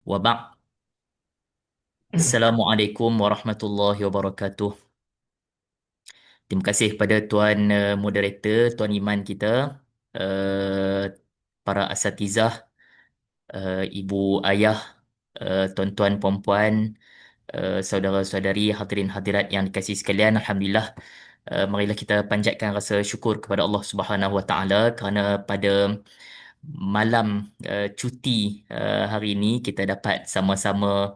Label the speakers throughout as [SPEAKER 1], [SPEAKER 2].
[SPEAKER 1] Wabak. Assalamualaikum warahmatullahi wabarakatuh. Terima kasih kepada Tuan Moderator, Tuan Iman kita, uh, para asatizah, ibu ayah, tuan-tuan puan-puan, saudara-saudari, hadirin hadirat yang dikasihi sekalian. Alhamdulillah, marilah kita panjatkan rasa syukur kepada Allah Subhanahu Wa Taala kerana pada malam cuti hari ini kita dapat sama-sama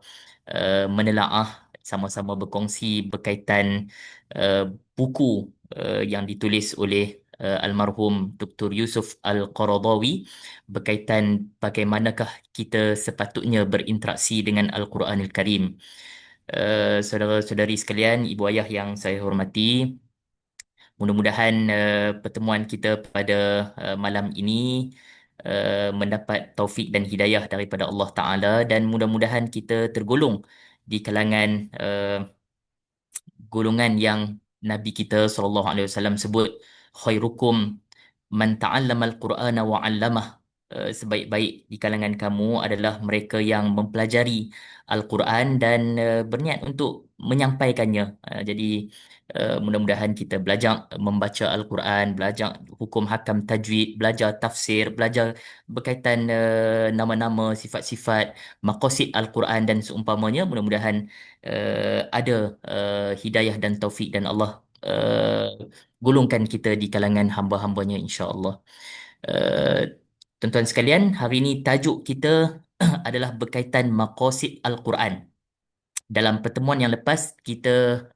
[SPEAKER 1] menelaah, sama-sama berkongsi berkaitan uh, buku yang ditulis oleh almarhum Dr. Yusuf Al-Qaradawi berkaitan bagaimanakah kita sepatutnya berinteraksi dengan Al-Quranul Karim. Saudara-saudari sekalian, ibu ayah yang saya hormati, mudah-mudahan pertemuan kita pada malam ini mendapat taufik dan hidayah daripada Allah Ta'ala, dan mudah-mudahan kita tergolong di kalangan golongan yang Nabi kita SAW sebut, khairukum man ta'allama al-Qur'ana wa 'allamah. Sebaik-baik di kalangan kamu adalah mereka yang mempelajari Al-Quran dan berniat untuk menyampaikannya. Jadi mudah-mudahan kita belajar membaca Al-Quran, belajar hukum hakam tajwid, belajar tafsir, belajar berkaitan nama-nama, sifat-sifat, maqasid Al-Quran dan seumpamanya. Mudah-mudahan ada hidayah dan taufik, dan Allah golongkan kita di kalangan hamba-hambanya, insya-Allah. Uh, Tuan-tuan sekalian, hari ini tajuk kita adalah berkaitan maqasid Al-Quran. Dalam pertemuan yang lepas, kita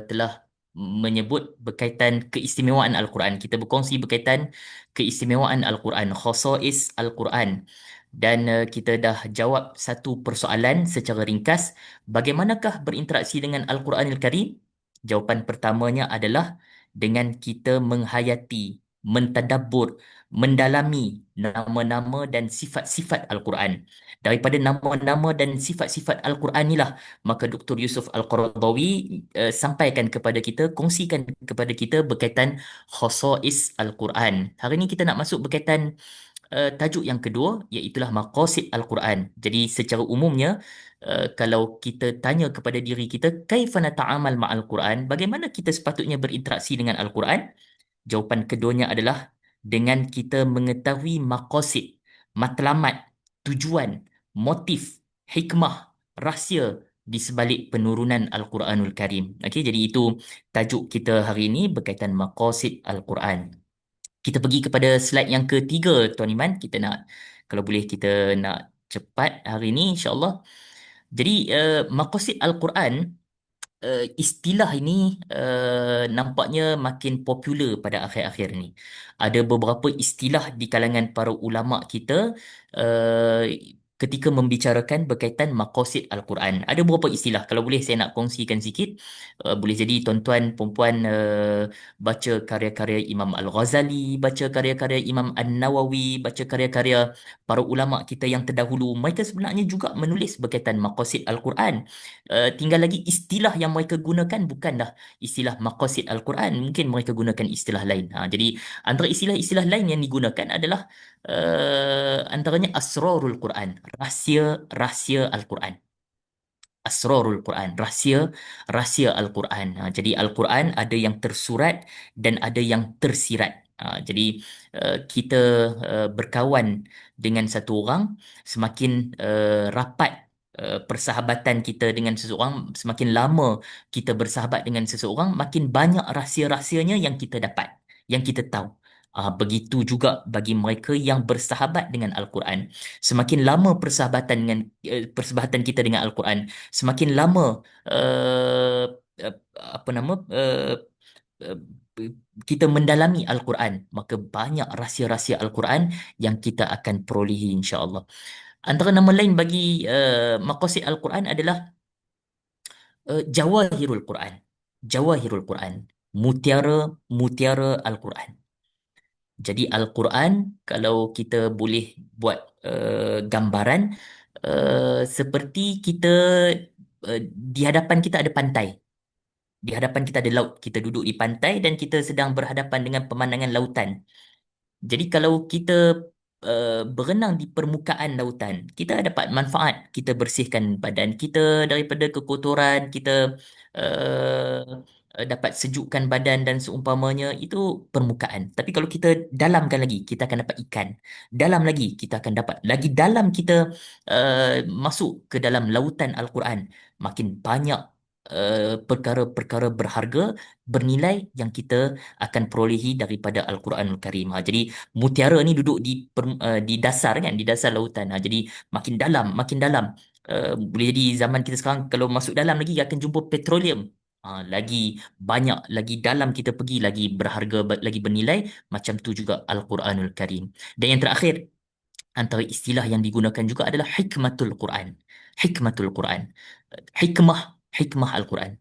[SPEAKER 1] telah menyebut berkaitan keistimewaan Al-Quran. Kita berkongsi berkaitan keistimewaan Al-Quran, khasais Al-Quran. Dan kita dah jawab satu persoalan secara ringkas. Bagaimanakah berinteraksi dengan Al-Quranil Karim? Jawapan pertamanya adalah dengan kita menghayati, mentadabbur, mendalami nama-nama dan sifat-sifat Al-Quran. Daripada nama-nama dan sifat-sifat Al-Quran inilah maka Dr. Yusuf Al-Qaradawi sampaikan kepada kita, kongsikan kepada kita berkaitan khasais Al-Quran. Hari ini kita nak masuk berkaitan tajuk yang kedua, iaitulah maqasid Al-Quran. Jadi secara umumnya, kalau kita tanya kepada diri kita, kaifa nata'amal ma'al Quran, bagaimana kita sepatutnya berinteraksi dengan Al-Quran? Jawapan keduanya adalah dengan kita mengetahui maqasid, matlamat, tujuan, motif, hikmah, rahsia di sebalik penurunan Al-Quranul Karim. Okey, jadi itu tajuk kita hari ini berkaitan maqasid Al-Quran. Kita pergi kepada slide yang ketiga, Tuan Iman. Kita nak, kalau boleh kita nak cepat hari ini, insya-Allah. Jadi maqasid Al-Quran, istilah ini nampaknya makin popular pada akhir-akhir ini. Ada beberapa istilah di kalangan para ulama kita uh, ketika membicarakan berkaitan maqasid Al-Quran. Ada beberapa istilah. Kalau boleh saya nak kongsikan sikit. Boleh jadi tuan-tuan, perempuan baca karya-karya Imam Al-Ghazali, baca karya-karya Imam An-Nawawi, baca karya-karya para ulama kita yang terdahulu. Mereka sebenarnya juga menulis berkaitan maqasid Al-Quran. Tinggal lagi istilah yang mereka gunakan bukanlah istilah maqasid Al-Quran, mungkin mereka gunakan istilah lain. Jadi antara istilah-istilah lain yang digunakan adalah antaranya asrarul Quran, rahsia-rahsia Al-Quran. Asrarul Quran, rahsia Al-Quran. Jadi Al-Quran ada yang tersurat dan ada yang tersirat. Jadi kita berkawan dengan satu orang, semakin rapat persahabatan kita dengan seseorang, semakin lama kita bersahabat dengan seseorang, makin banyak rahsia-rahsianya yang kita dapat, yang kita tahu. Begitu juga bagi mereka yang bersahabat dengan Al-Quran. Semakin lama persahabatan kita dengan Al-Quran, semakin lama uh, uh, apa nama uh, kita mendalami Al-Quran, maka banyak rahsia-rahsia Al-Quran yang kita akan perolehi, insya-Allah. Antara nama lain bagi maqasid Al-Quran adalah Jawahirul Quran. Jawahirul Quran. Mutiara-mutiara Al-Quran. Jadi Al-Quran, kalau kita boleh buat gambaran, seperti kita, di hadapan kita ada pantai. Di hadapan kita ada laut. Kita duduk di pantai dan kita sedang berhadapan dengan pemandangan lautan. Jadi kalau kita berenang di permukaan lautan, kita dapat manfaat. Kita bersihkan badan kita daripada kekotoran, kita dapat sejukkan badan dan seumpamanya. Itu permukaan. Tapi kalau kita dalamkan lagi, kita akan dapat ikan. Dalam lagi, kita akan dapat lagi dalam. Kita masuk ke dalam lautan Al-Quran, makin banyak perkara-perkara berharga, bernilai yang kita akan perolehi daripada Al-Quranul Karim. Jadi mutiara ni duduk di dasar kan, di dasar lautan. Jadi makin dalam, makin dalam. Boleh jadi zaman kita sekarang kalau masuk dalam lagi akan jumpa petroleum. Lagi banyak, lagi dalam kita pergi, lagi berharga, lagi bernilai. Macam tu juga Al-Quranul Karim. Dan yang terakhir, antara istilah yang digunakan juga adalah hikmatul Quran. Hikmatul Quran. Hikmah, hikmah Al-Quran.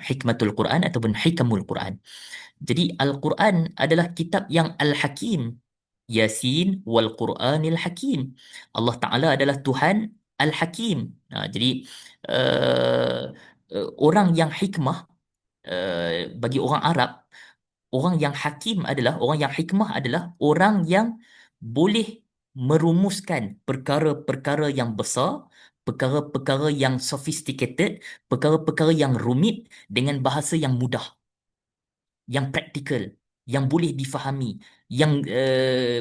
[SPEAKER 1] Hikmatul Quran ataupun hikamul Quran. Jadi Al-Quran adalah kitab yang Al-Hakim. Yasin wal Quranil Hakim. Allah Ta'ala adalah Tuhan Al-Hakim. Jadi uh, orang yang hikmah, bagi orang Arab, orang yang hakim adalah, orang yang hikmah adalah orang yang boleh merumuskan perkara-perkara yang besar, perkara-perkara yang sophisticated, perkara-perkara yang rumit dengan bahasa yang mudah, yang praktikal, yang boleh difahami, yang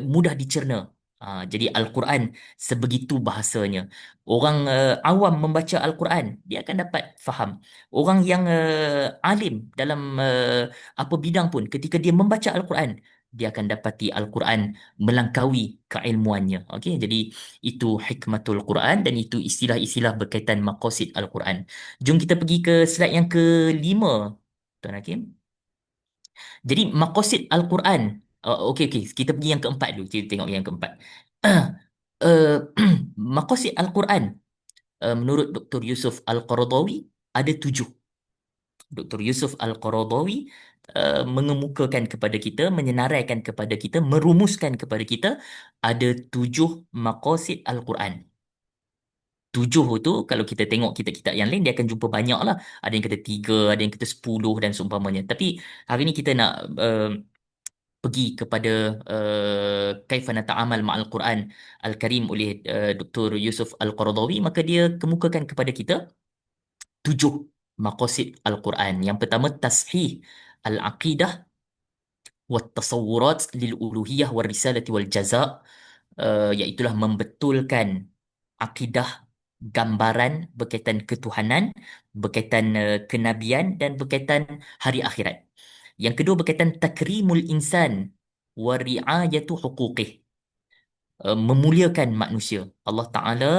[SPEAKER 1] mudah dicerna. Jadi Al-Quran sebegitu bahasanya. Orang awam membaca Al-Quran, dia akan dapat faham. Orang yang alim dalam apa bidang pun, ketika dia membaca Al-Quran, dia akan dapati Al-Quran melangkaui keilmuannya. Okey, jadi itu hikmatul Quran dan itu istilah-istilah berkaitan maqasid Al-Quran. Jom kita pergi ke slide yang kelima, Tuan Hakim. Jadi maqasid Al-Quran. Okey, okey. Kita pergi yang keempat dulu. Kita tengok yang keempat. Uh, maqasid Al-Quran, menurut Dr. Yusuf Al-Qaradawi, ada 7. Dr. Yusuf Al-Qaradawi mengemukakan kepada kita, menyenaraikan kepada kita, merumuskan kepada kita, ada 7 maqasid Al-Quran. 7 tu kalau kita tengok kitab-kitab yang lain, dia akan jumpa banyak lah. Ada yang kata 3, ada yang kata 10 dan seumpamanya. Tapi hari ni kita nak pergi kepada Kaifa Nata'amal Ma'al Quran Al-Karim oleh Dr. Yusuf Al-Qaradawi, maka dia kemukakan kepada kita 7 maqasid Al-Quran. Yang pertama, tashih al-aqidah wa tasawurat lil uluhiyah wal risalati wal jaza, iaitulah membetulkan akidah, gambaran berkaitan ketuhanan, berkaitan kenabian dan berkaitan hari akhirat. Yang kedua berkaitan takrimul insan wa riayatu huquqih, memuliakan manusia. Allah Taala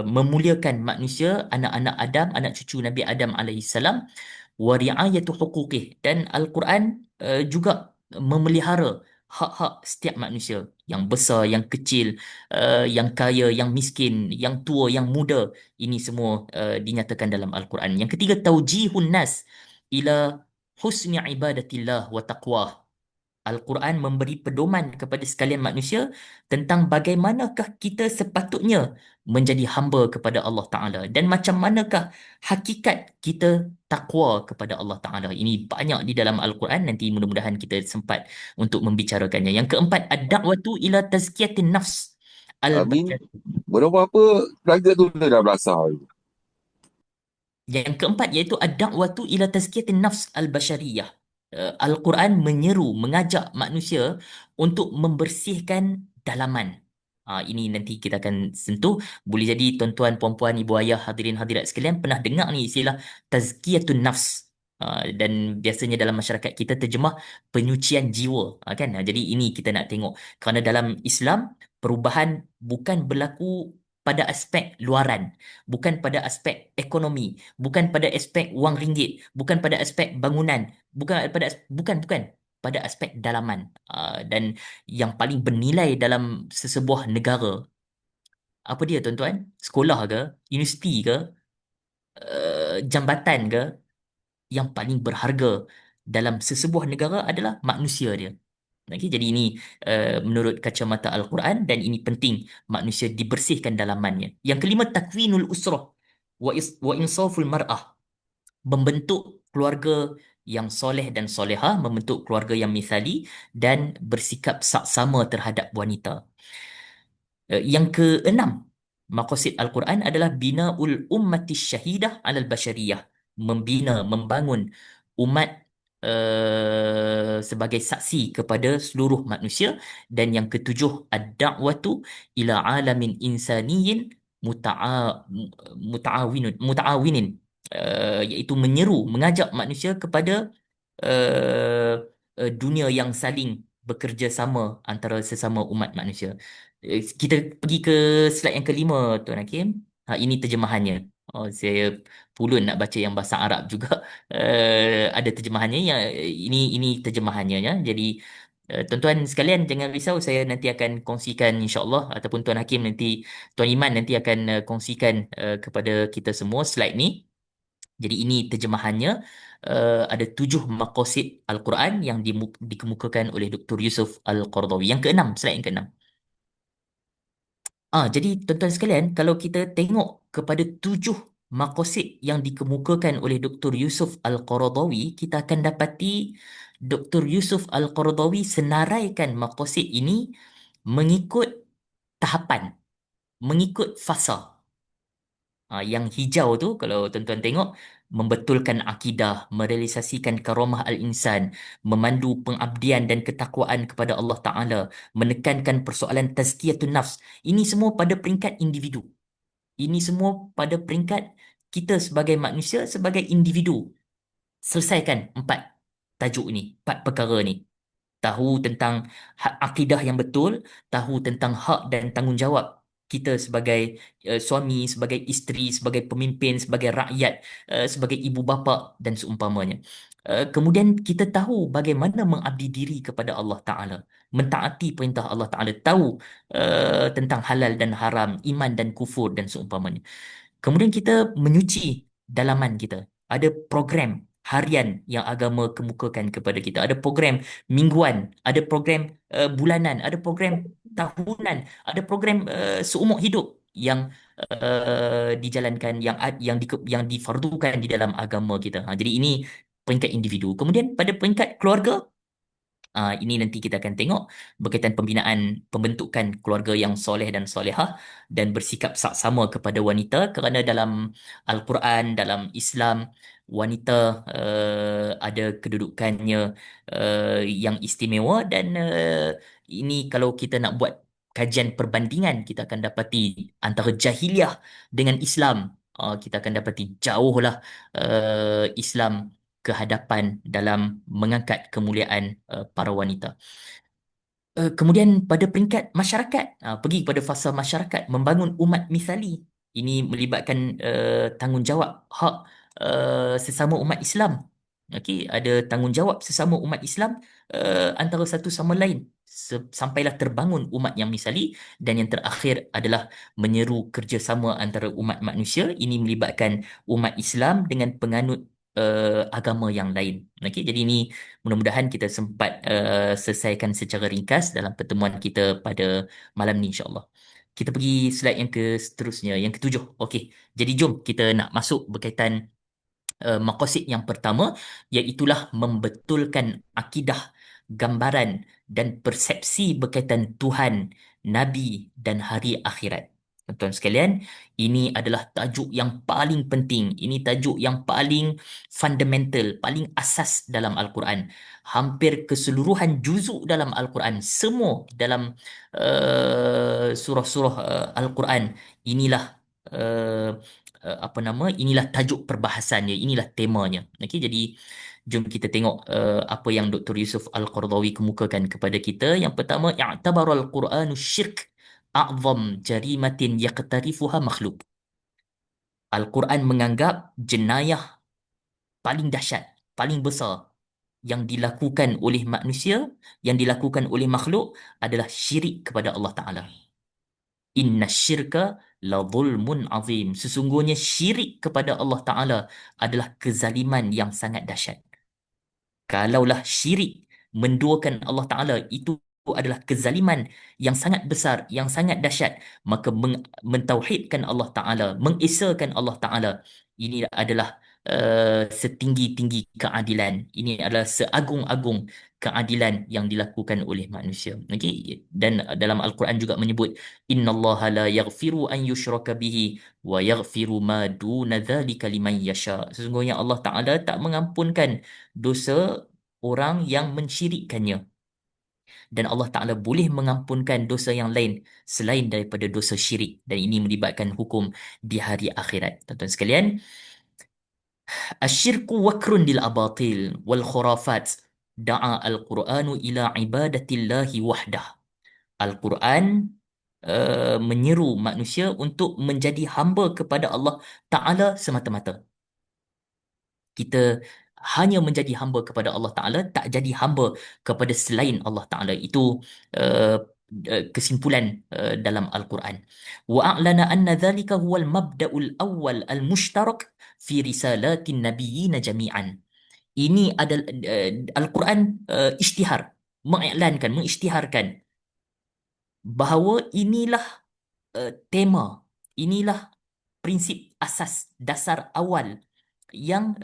[SPEAKER 1] memuliakan manusia, anak-anak Adam, anak cucu Nabi Adam alaihissalam, wa riayatu huquqih, dan Al-Quran juga memelihara hak-hak setiap manusia, yang besar, yang kecil, yang kaya, yang miskin, yang tua, yang muda. Ini semua dinyatakan dalam Al-Quran. Yang ketiga, taujihun nas ila husni ibadatillah wa taqwah. Al-Quran memberi pedoman kepada sekalian manusia tentang bagaimanakah kita sepatutnya menjadi hamba kepada Allah Ta'ala dan macam manakah hakikat kita takwa kepada Allah Ta'ala. Ini banyak di dalam Al-Quran, nanti mudah-mudahan kita sempat untuk membicarakannya. Yang keempat, ad-da'watu ila tazkiyatin nafs
[SPEAKER 2] Amin.
[SPEAKER 1] al-bashariyah.
[SPEAKER 2] Berapa apa pelaga tu dia dah belasah.
[SPEAKER 1] Yang keempat iaitu ad-da'watu ila tazkiyatin nafs al-bashariyah. Al-Quran menyeru, mengajak manusia untuk membersihkan dalaman. Ini nanti kita akan sentuh. Boleh jadi tuan-tuan, puan-puan, ibu ayah, hadirin hadirat sekalian pernah dengar ni istilah tazkiyatun nafs. Dan biasanya dalam masyarakat kita terjemah penyucian jiwa, kan? Jadi ini kita nak tengok, kerana dalam Islam perubahan bukan berlaku pada aspek luaran, bukan pada aspek ekonomi, bukan pada aspek wang ringgit, bukan pada aspek bangunan, bukan pada aspek dalaman. Dan yang paling bernilai dalam sesebuah negara, apa dia tuan-tuan? Sekolah ke, universiti ke, jambatan ke? Yang paling berharga dalam sesebuah negara adalah manusia dia. Okay, jadi ini menurut kacamata Al-Quran, dan ini penting manusia dibersihkan dalamannya. Yang kelima, takwinul usrah wa insaful mar'ah, membentuk keluarga yang soleh dan soleha, membentuk keluarga yang misali dan bersikap saksama terhadap wanita. Yang keenam, maqasid Al-Quran adalah bina'ul ummati syahidah alal basyariyah. Membina, membangun umat sebagai saksi kepada seluruh manusia. Dan yang ketujuh, ad-da'watu ila alamin insaniyin muta'awinin. Iaitu menyeru, mengajak manusia kepada uh, dunia yang saling bekerja sama antara sesama umat manusia. Kita pergi ke slide yang kelima, Tuan Hakim. Ini terjemahannya. Oh, saya pulun nak baca yang bahasa Arab juga. Ada terjemahannya. Ya, ini terjemahannya ya. Jadi tuan-tuan sekalian jangan risau, saya nanti akan kongsikan insya-Allah, ataupun Tuan Hakim nanti, Tuan Iman nanti akan kongsikan kepada kita semua slide ni. Jadi ini terjemahannya. Ada 7 maqasid Al-Quran yang dikemukakan oleh Dr. Yusuf Al-Qaradawi. Yang keenam, slide yang keenam. Jadi tuan-tuan sekalian, kalau kita tengok kepada 7 maqasid yang dikemukakan oleh Dr. Yusuf Al-Qaradawi, kita akan dapati Dr. Yusuf Al-Qaradawi senaraikan maqasid ini mengikut tahapan, mengikut fasa. Yang hijau tu kalau tuan-tuan tengok, membetulkan akidah, merealisasikan karamah al-insan, memandu pengabdian dan ketakwaan kepada Allah Ta'ala, menekankan persoalan tazkiyatun nafs. Ini semua pada peringkat individu. Ini semua pada peringkat kita sebagai manusia, sebagai individu. Selesaikan 4 tajuk ni, 4 perkara ni. Tahu tentang hak akidah yang betul, tahu tentang hak dan tanggungjawab kita sebagai suami, sebagai isteri, sebagai pemimpin, sebagai rakyat, sebagai ibu bapa dan seumpamanya. Kemudian kita tahu bagaimana mengabdi diri kepada Allah Ta'ala, mentaati perintah Allah Ta'ala, tahu tentang halal dan haram, iman dan kufur dan seumpamanya. Kemudian kita menyuci dalaman kita. Ada program harian yang agama kemukakan kepada kita. Ada program mingguan, ada program bulanan, ada program tahunan, ada program seumur hidup yang dijalankan, yang difardukan di dalam agama kita. Jadi ini peringkat individu. Kemudian pada peringkat keluarga, ini nanti kita akan tengok berkaitan pembinaan, pembentukan keluarga yang soleh dan solehah dan bersikap saksama kepada wanita, kerana dalam Al-Quran, dalam Islam, wanita ada kedudukannya yang istimewa. Dan ini kalau kita nak buat kajian perbandingan, kita akan dapati antara jahiliah dengan Islam, kita akan dapati jauhlah Islam ke hadapan dalam mengangkat kemuliaan para wanita. Kemudian pada peringkat masyarakat, pergi pada fasa masyarakat, membangun umat misali. Ini melibatkan tanggungjawab hak sesama umat Islam. Okey, ada tanggungjawab sesama umat Islam antara satu sama lain sampailah terbangun umat yang misali. Dan yang terakhir adalah menyeru kerjasama antara umat manusia. Ini melibatkan umat Islam dengan penganut agama yang lain. Okey, jadi ini mudah-mudahan kita sempat selesaikan secara ringkas dalam pertemuan kita pada malam ni insya-Allah. Kita pergi slide yang seterusnya, yang ketujuh. Okey, jadi jom kita nak masuk berkaitan maqasid yang pertama, iaitulah membetulkan akidah, gambaran dan persepsi berkaitan Tuhan, Nabi dan hari akhirat. Tuan-tuan sekalian, ini adalah tajuk yang paling penting. Ini tajuk yang paling fundamental, paling asas dalam Al-Quran. Hampir keseluruhan juzuk dalam Al-Quran, semua dalam surah-surah Al-Quran, inilah uh, inilah tajuk perbahasannya, inilah temanya. Okey, jadi jom kita tengok apa yang Dr. Yusuf Al-Qaradawi kemukakan kepada kita. Yang pertama, i'tabara al-Quranu syirk a'zam jarimatin yaqtarifuha makhluk. Al-Quran menganggap jenayah paling dahsyat, paling besar yang dilakukan oleh manusia, yang dilakukan oleh makhluk adalah syirik kepada Allah Ta'ala. Inna syirka la zulmun azim. Sesungguhnya syirik kepada Allah Ta'ala adalah kezaliman yang sangat dahsyat. Kalaulah syirik menduakan Allah Ta'ala itu adalah kezaliman yang sangat besar, yang sangat dahsyat, maka mentauhidkan Allah Ta'ala, mengesahkan Allah Ta'ala, ini adalah setinggi-tinggi keadilan. Ini adalah seagung-agung keadilan yang dilakukan oleh manusia. Okey, dan dalam Al-Quran juga menyebut innallaha la yaghfiru an yushraka bihi wa yaghfiru ma duna dzalika liman yasha. Sesungguhnya Allah Taala tak mengampunkan dosa orang yang mensyirikkannya, dan Allah Taala boleh mengampunkan dosa yang lain selain daripada dosa syirik, dan ini melibatkan hukum di hari akhirat. Tuan-tuan sekalian, asyirku wakrun lil abatil wal khurafat, da'a al-Quranu ila ibadatillahi wahdah. Al-Quran menyeru manusia untuk menjadi hamba kepada Allah Ta'ala semata-mata. Kita hanya menjadi hamba kepada Allah Ta'ala, tak jadi hamba kepada selain Allah Ta'ala. Itu uh, kesimpulan dalam Al-Quran. Wa a'lana anna dhalika huwal mabda'ul awwal al-mushtarak fi risalatin nabiyyin jami'an. Ini adalah Al-Quran isytihar, mengiklankan, mengisytiharkan bahawa inilah tema, inilah prinsip asas dasar awal yang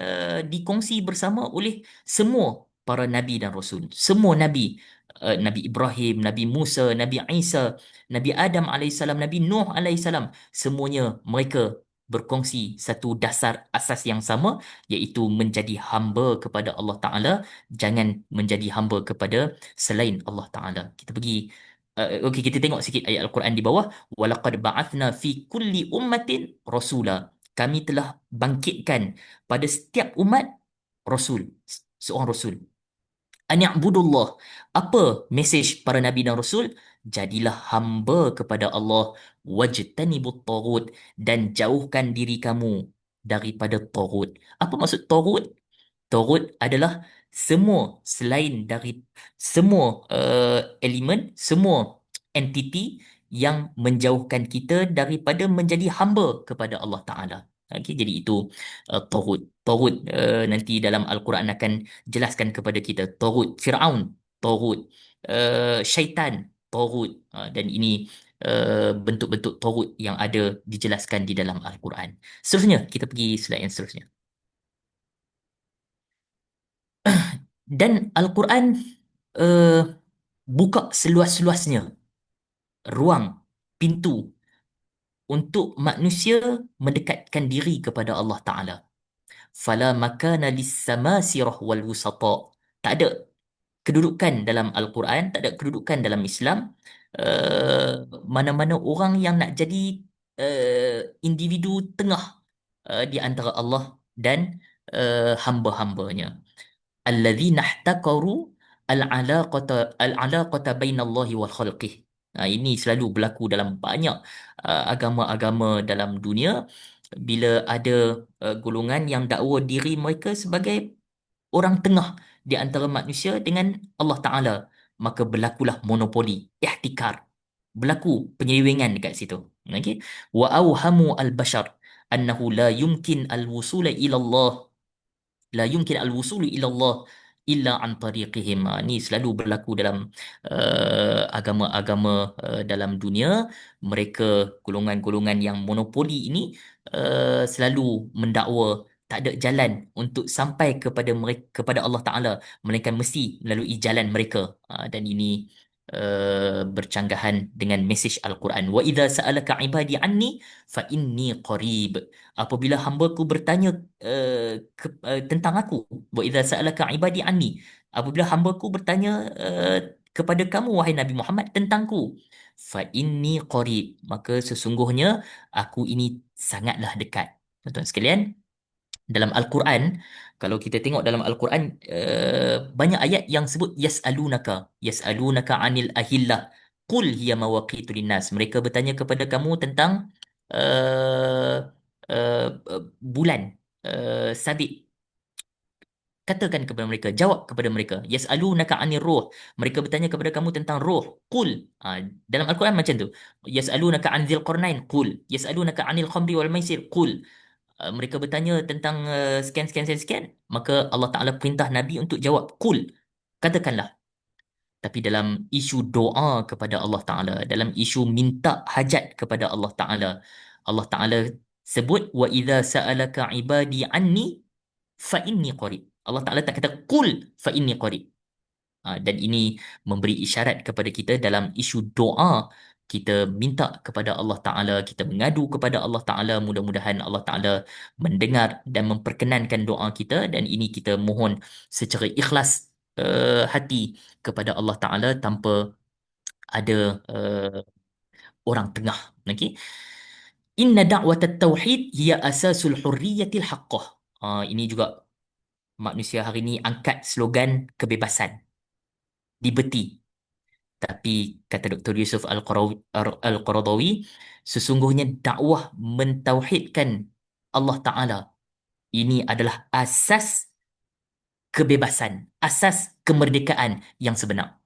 [SPEAKER 1] dikongsi bersama oleh semua para nabi dan rasul. Semua nabi, Nabi Ibrahim, Nabi Musa, Nabi Isa, Nabi Adam alaihissalam, Nabi Nuh alaihissalam, semuanya mereka berkongsi satu dasar asas yang sama, iaitu menjadi hamba kepada Allah Taala, jangan menjadi hamba kepada selain Allah Taala. Kita pergi okey, kita tengok sikit ayat Al-Quran di bawah. Walaqad ba'athna fi kulli ummatin rasula. Kami telah bangkitkan pada setiap umat rasul, seorang rasul. An ya'budullah. Apa mesej para nabi dan rasul? Jadilah hamba kepada Allah, wajtanibut taghut, dan jauhkan diri kamu daripada taghut. Apa maksud taghut? Taghut adalah semua selain dari semua elemen, semua entiti yang menjauhkan kita daripada menjadi hamba kepada Allah Ta'ala. Okay, jadi itu Taghut. Taghut nanti dalam Al-Quran akan jelaskan kepada kita. Taghut, Fir'aun, Taghut, Syaitan, Taghut. Dan ini bentuk-bentuk Taghut yang ada dijelaskan di dalam Al-Quran. Seterusnya, kita pergi slide yang seterusnya. Dan Al-Quran uh, buka seluas-luasnya ruang, pintu untuk manusia mendekatkan diri kepada Allah Ta'ala. Fala makana lis-samasirah wal wusata. Tak ada kedudukan dalam Al-Quran, tak ada kedudukan dalam Islam. Mana-mana orang yang nak jadi individu tengah di antara Allah dan hamba-hambanya. Alladzina ihtaqaru al-alaqata bainallahi wal khalqih. Ini selalu berlaku dalam banyak agama-agama dalam dunia. Bila ada golongan yang dakwa diri mereka sebagai orang tengah di antara manusia dengan Allah Ta'ala, maka berlakulah monopoli, ihtikar. Berlaku penyelewengan dekat situ. Okey. Wa awhamu al-bashar annahu la yumkin al-wusula ila Allah, la yumkin al-wusulu ila Allah illa an tariqihim. Ni selalu berlaku dalam agama-agama dalam dunia. Mereka, golongan-golongan yang monopoli ini, selalu mendakwa tak ada jalan untuk sampai kepada mereka, kepada Allah Taala, melainkan mesti melalui jalan mereka. Dan ini bercanggahan dengan mesej Al-Quran. Wa idza sa'alaka ibadi anni fa inni qarib. Apabila hamba-Ku bertanya tentang aku, wa idza sa'alaka ibadi anni, apabila hamba-Ku bertanya kepada kamu wahai Nabi Muhammad tentangku, fa inni qarib, maka sesungguhnya aku ini sangatlah dekat. Tuan-tuan sekalian, dalam Al-Quran, kalau kita tengok dalam Al-Quran, banyak ayat yang sebut yas'alunaka anil ahillah qul hiya mawaqitu linnas. Mereka bertanya kepada kamu tentang uh, bulan sabit. Katakan kepada mereka, jawab kepada mereka, yas'alunaka 'anir ruh. Mereka bertanya kepada kamu tentang ruh. Qul. Dalam Al-Quran macam tu. Yas'alunaka 'an dzil qarnain. Qul. Yas'alunaka 'anil khamri wal maisir. Qul. Mereka bertanya tentang sekian sekian sekian sekian, maka Allah Taala perintah Nabi untuk jawab, qul. Katakanlah. Tapi dalam isu doa kepada Allah Taala, dalam isu minta hajat kepada Allah Taala, Allah Taala sebut wa idza sa'alaka ibadi anni fa inni qarib. Allah Taala tak kata qul fa inni qarib. Dan ini memberi isyarat kepada kita dalam isu doa. Kita minta kepada Allah Ta'ala, kita mengadu kepada Allah Ta'ala, mudah-mudahan Allah Ta'ala mendengar dan memperkenankan doa kita, dan ini kita mohon secara ikhlas hati kepada Allah Ta'ala tanpa ada orang tengah. Okey. Inna da'wat tauhid hiya asasul hurriyatil haqqah. Ini juga manusia hari ini angkat slogan kebebasan, liberty. Tapi kata Dr. Yusuf Al-Qaradawi, sesungguhnya dakwah mentauhidkan Allah Ta'ala ini adalah asas kebebasan, asas kemerdekaan yang sebenar.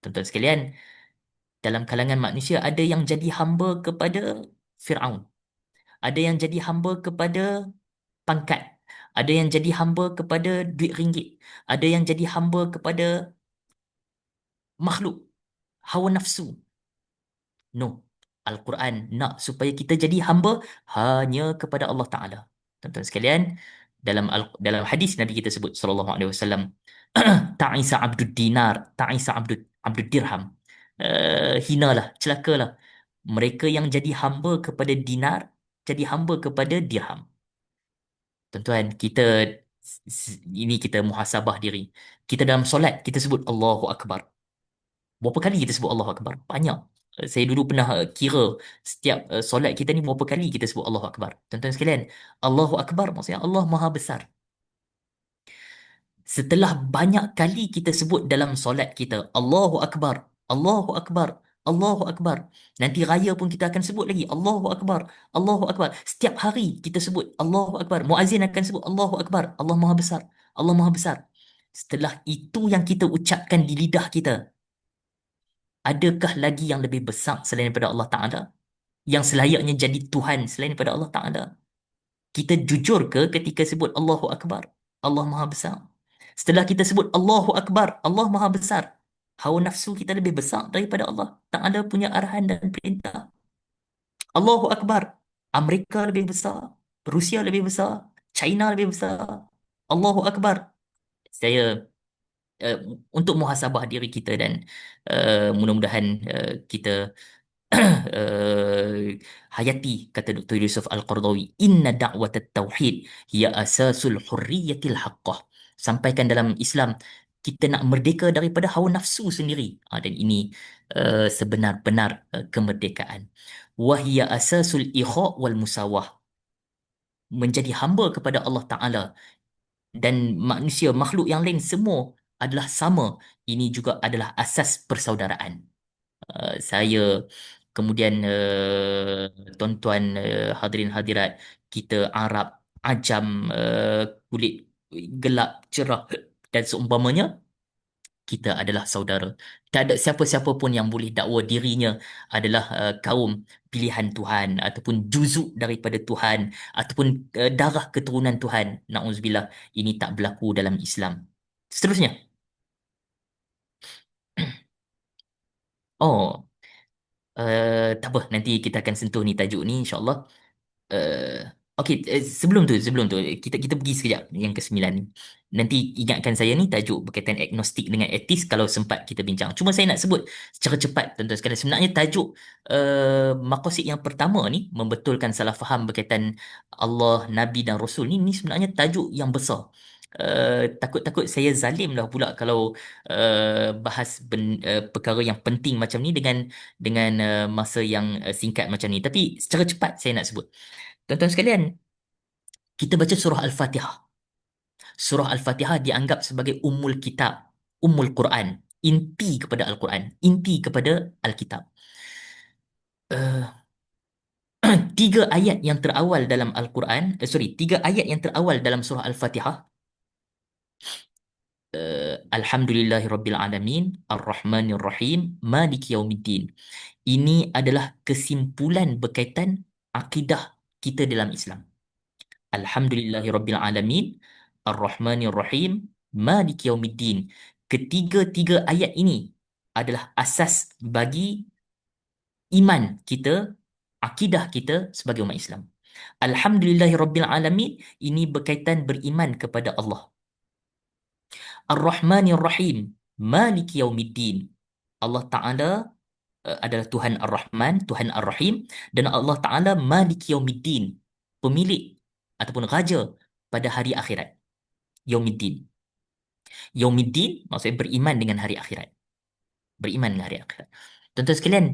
[SPEAKER 1] Tuan-tuan sekalian, dalam kalangan manusia ada yang jadi hamba kepada Fir'aun, ada yang jadi hamba kepada pangkat, ada yang jadi hamba kepada duit ringgit, ada yang jadi hamba kepada makhluk, hawa nafsu. No. Al-Quran nak supaya kita jadi hamba hanya kepada Allah Ta'ala. Tuan-tuan sekalian, dalam hadis Nabi kita sebut sallallahu alaihi wasallam, ta'isa abdud dinar, ta'isa abdud dirham. Hinalah, celakalah mereka yang jadi hamba kepada dinar, jadi hamba kepada dirham. Tuan-tuan, ini kita muhasabah diri. Kita dalam solat kita sebut Allahu Akbar. Berapa kali kita sebut Allahu Akbar? Banyak. Saya dulu pernah kira setiap solat kita ni berapa kali kita sebut Allahu Akbar. Tuan-tuan sekalian, Allahu Akbar maksudnya Allah Maha Besar. Setelah banyak kali kita sebut dalam solat kita, Allahu Akbar, Allahu Akbar, Allahu Akbar. Nanti raya pun kita akan sebut lagi, Allahu Akbar, Allahu Akbar. Setiap hari kita sebut Allahu Akbar. Muazzin akan sebut Allahu Akbar, Allah Maha Besar, Allah Maha Besar. Setelah itu yang kita ucapkan di lidah kita, adakah lagi yang lebih besar selain daripada Allah Ta'ala? Yang selayaknya jadi Tuhan selain daripada Allah Ta'ala? Kita jujur ke ketika sebut Allahu Akbar? Allah Maha Besar. Setelah kita sebut Allahu Akbar, Allah Maha Besar, hawa nafsu kita lebih besar daripada Allah Ta'ala punya arahan dan perintah. Allahu Akbar, Amerika lebih besar, Rusia lebih besar, China lebih besar. Allahu Akbar. Saya uh, untuk muhasabah diri kita, dan mudah-mudahan kita hayati kata Dr. Yusuf Al-Qardawi, inna da'wat tauhid hiya asasul hurriyatil haqqah. Sampaikan dalam Islam kita nak merdeka daripada hawa nafsu sendiri. Dan ini sebenar-benar kemerdekaan. Wahia asasul ikha wal musawah, menjadi hamba kepada Allah Ta'ala dan manusia makhluk yang lain semua adalah sama. Ini juga adalah asas persaudaraan. Saya, kemudian tuan-tuan hadirin hadirat, kita Arab, Ajam, kulit gelap, cerah dan seumpamanya, kita adalah saudara. Tak ada siapa-siapa pun yang boleh dakwa dirinya adalah kaum pilihan Tuhan ataupun juzuk daripada Tuhan ataupun darah keturunan Tuhan. Na'udzubillah, ini tak berlaku dalam Islam. Seterusnya. Oh, tak apa, nanti kita akan sentuh ni tajuk ni insya-Allah. Uh, Okey, sebelum tu kita kita pergi sekejap yang ke-9 ni. Nanti ingatkan saya ni tajuk berkaitan agnostik dengan etis kalau sempat kita bincang. Cuma saya nak sebut secara cepat tuan-tuan sekalian. Sebenarnya tajuk maqasid yang pertama ni, membetulkan salah faham berkaitan Allah, Nabi dan Rasul ni sebenarnya tajuk yang besar. Takut-takut saya zalim lah pula kalau bahas perkara yang penting macam ni dengan masa yang singkat macam ni. Tapi secara cepat saya nak sebut. Tuan-tuan sekalian, kita baca surah Al-Fatihah. Surah Al-Fatihah dianggap sebagai ummul kitab, ummul Quran, inti kepada Al-Quran, inti kepada Alkitab. Uh, tiga ayat yang terawal dalam Al-Quran, tiga ayat yang terawal dalam surah Al-Fatihah. Alhamdulillahi Rabbil Alamin, Ar-Rahmanir Rahim, Maliki Yaumiddin. Ini adalah kesimpulan berkaitan akidah kita dalam Islam. Alhamdulillahi Rabbil Alamin, Ar-Rahmanir Rahim, Maliki Yaumiddin. Ketiga-tiga ayat ini adalah asas bagi iman kita, akidah kita sebagai umat Islam. Alhamdulillahirabbil alamin ini berkaitan beriman kepada Allah. Ar-Rahmanir Rahim, Maliki Yaumiddin. Allah Taala adalah Tuhan Ar-Rahman, Tuhan Ar-Rahim, dan Allah Taala Maliki Yaumiddin, pemilik ataupun raja pada hari akhirat. Yaumiddin. Yaumiddin maksudnya beriman dengan hari akhirat. Beriman dengan hari akhirat. Tuan-tuan sekalian,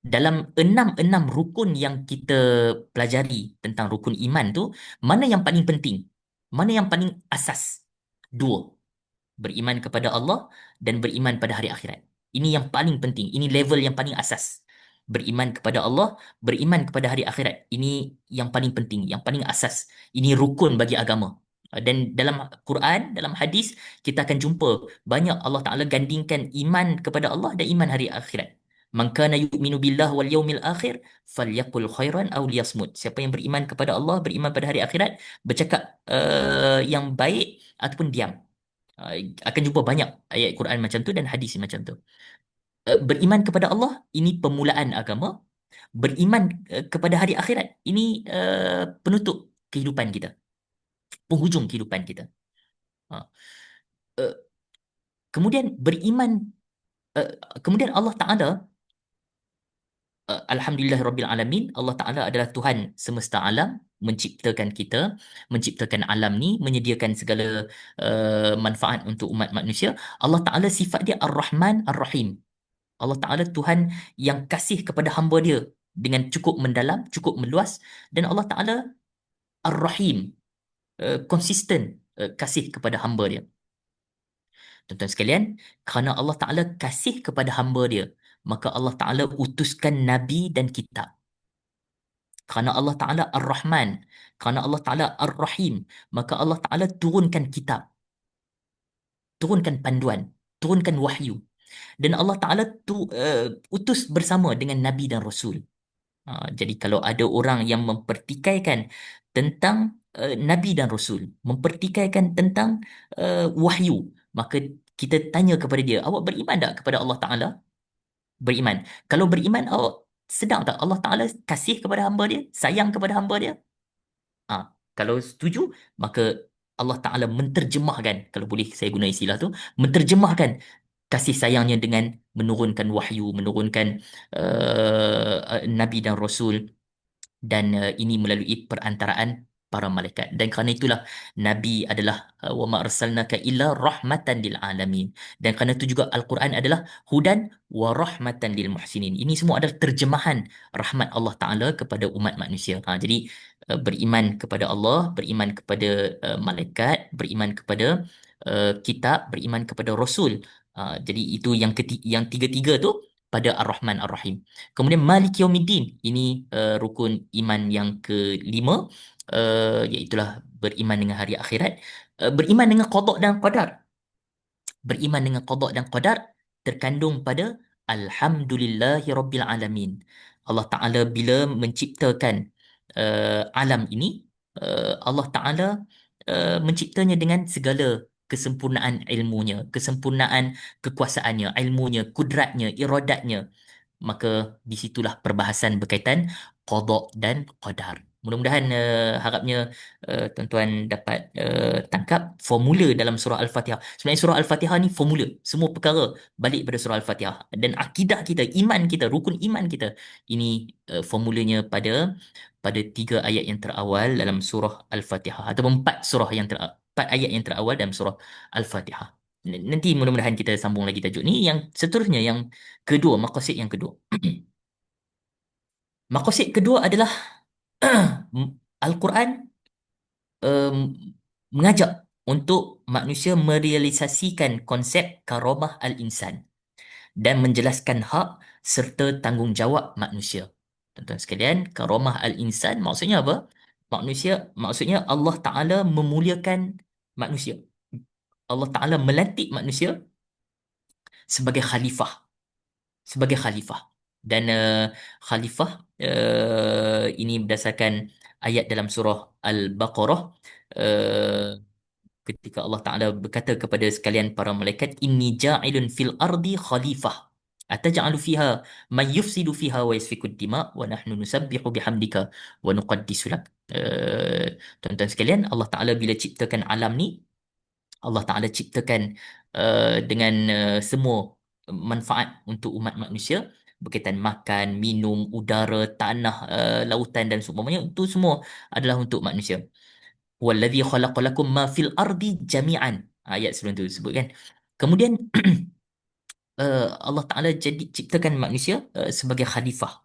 [SPEAKER 1] dalam enam rukun yang kita pelajari tentang rukun iman tu, mana yang paling penting? Mana yang paling asas? Dua. Beriman kepada Allah dan beriman pada hari akhirat. Ini yang paling penting. Ini level yang paling asas. Beriman kepada Allah, beriman kepada hari akhirat. Ini yang paling penting, yang paling asas. Ini rukun bagi agama. Dan dalam Quran, dalam hadis, kita akan jumpa banyak Allah Ta'ala gandingkan iman kepada Allah dan iman hari akhirat. Man kana yu'minu billah wal yawmil akhir falyaqul khairan aw liyasmut. Siapa yang beriman kepada Allah, beriman pada hari akhirat, bercakap yang baik ataupun diam. Akan jumpa banyak ayat Quran macam tu dan hadis macam tu. Beriman kepada Allah ini permulaan agama, beriman kepada hari akhirat ini penutup kehidupan kita, penghujung kehidupan kita. Ha. Uh, kemudian beriman, uh, kemudian Allah Taala, Alhamdulillahirabbil alamin, Allah Taala adalah Tuhan semesta alam, menciptakan kita, menciptakan alam ni, menyediakan segala manfaat untuk umat manusia. Allah Taala sifat dia Ar-Rahman Ar-Rahim. Allah Ta'ala Tuhan yang kasih kepada hamba dia dengan cukup mendalam, cukup meluas, dan Allah Ta'ala Ar-Rahim, konsisten kasih kepada hamba dia. Tuan-tuan sekalian, kerana Allah Ta'ala kasih kepada hamba dia, maka Allah Ta'ala utuskan Nabi dan kitab. Kerana Allah Ta'ala Ar-Rahman, kerana Allah Ta'ala Ar-Rahim, maka Allah Ta'ala turunkan kitab, turunkan panduan, turunkan wahyu. Dan Allah Ta'ala utus bersama dengan Nabi dan Rasul. Jadi kalau ada orang yang mempertikaikan tentang Nabi dan Rasul, mempertikaikan tentang wahyu, maka kita tanya kepada dia, awak beriman tak kepada Allah Ta'ala? Beriman. Kalau beriman, awak sedang tak Allah Ta'ala kasih kepada hamba dia, sayang kepada hamba dia? Kalau setuju, maka Allah Ta'ala menterjemahkan, kalau boleh saya guna istilah tu, menterjemahkan kasih sayangnya dengan menurunkan wahyu, menurunkan Nabi dan Rasul, dan ini melalui perantaraan para malaikat. Dan kerana itulah Nabi adalah wa ma arsalnaka illa rahmatan lil alamin. Dan kerana itu juga Al-Quran adalah hudan wa rahmatan lil muhsinin. Ini semua adalah terjemahan rahmat Allah Taala kepada umat manusia. Jadi beriman kepada Allah, beriman kepada malaikat, beriman kepada kitab, beriman kepada Rasul. Jadi itu yang tiga-tiga tu pada Ar-Rahman Ar-Rahim. Kemudian Malik Yaumiddin, ini rukun iman yang kelima, iaitulah beriman dengan hari akhirat, beriman dengan qada dan qadar. Beriman dengan qada dan qadar terkandung pada Alhamdulillahirabbil alamin. Allah Taala bila menciptakan alam ini, Allah Taala menciptanya dengan segala kesempurnaan ilmunya, kesempurnaan kekuasaannya, ilmunya, kudratnya, iradatnya. Maka di situlah perbahasan berkaitan qada dan qadar. Mudah-mudahan harapnya tuan-tuan dapat tangkap formula dalam surah Al-Fatihah. Sebenarnya surah Al-Fatihah ni formula. Semua perkara balik pada surah Al-Fatihah. Dan akidah kita, iman kita, rukun iman kita, ini formulanya pada 3 ayat yang terawal dalam surah Al-Fatihah, atau 4 ayat yang terawal dalam surah Al-Fatihah. Nanti mudah-mudahan kita sambung lagi tajuk ni. Yang seterusnya, yang kedua, maqasid yang kedua. Maqasid kedua adalah Al-Quran um, mengajak untuk manusia merealisasikan konsep karamah al-insan dan menjelaskan hak serta tanggungjawab manusia. Tuan-tuan sekalian, karamah al-insan maksudnya apa? Maksudnya Allah Ta'ala memuliakan manusia. Allah Ta'ala melantik manusia sebagai khalifah. Sebagai khalifah. Dan khalifah ini berdasarkan ayat dalam surah Al-Baqarah, uh, ketika Allah Ta'ala berkata kepada sekalian para malaikat, inni ja'ilun fil ardi khalifah ataj'alu fiha man yufsidu fiha wa yasfiku dima wa nahnu nusabbihu bihamdika wa nuqaddisu lak. Tuan-tuan sekalian, Allah Ta'ala bila ciptakan alam ni, Allah Ta'ala ciptakan dengan semua manfaat untuk umat manusia berkaitan makan, minum, udara, tanah, lautan dan seumpamanya, itu semua adalah untuk manusia. Wallazi khalaqalakum ma fil ardi jami'an. Ayat sebelum tu sebut kan. Kemudian Allah Ta'ala jadi ciptakan manusia sebagai khalifah.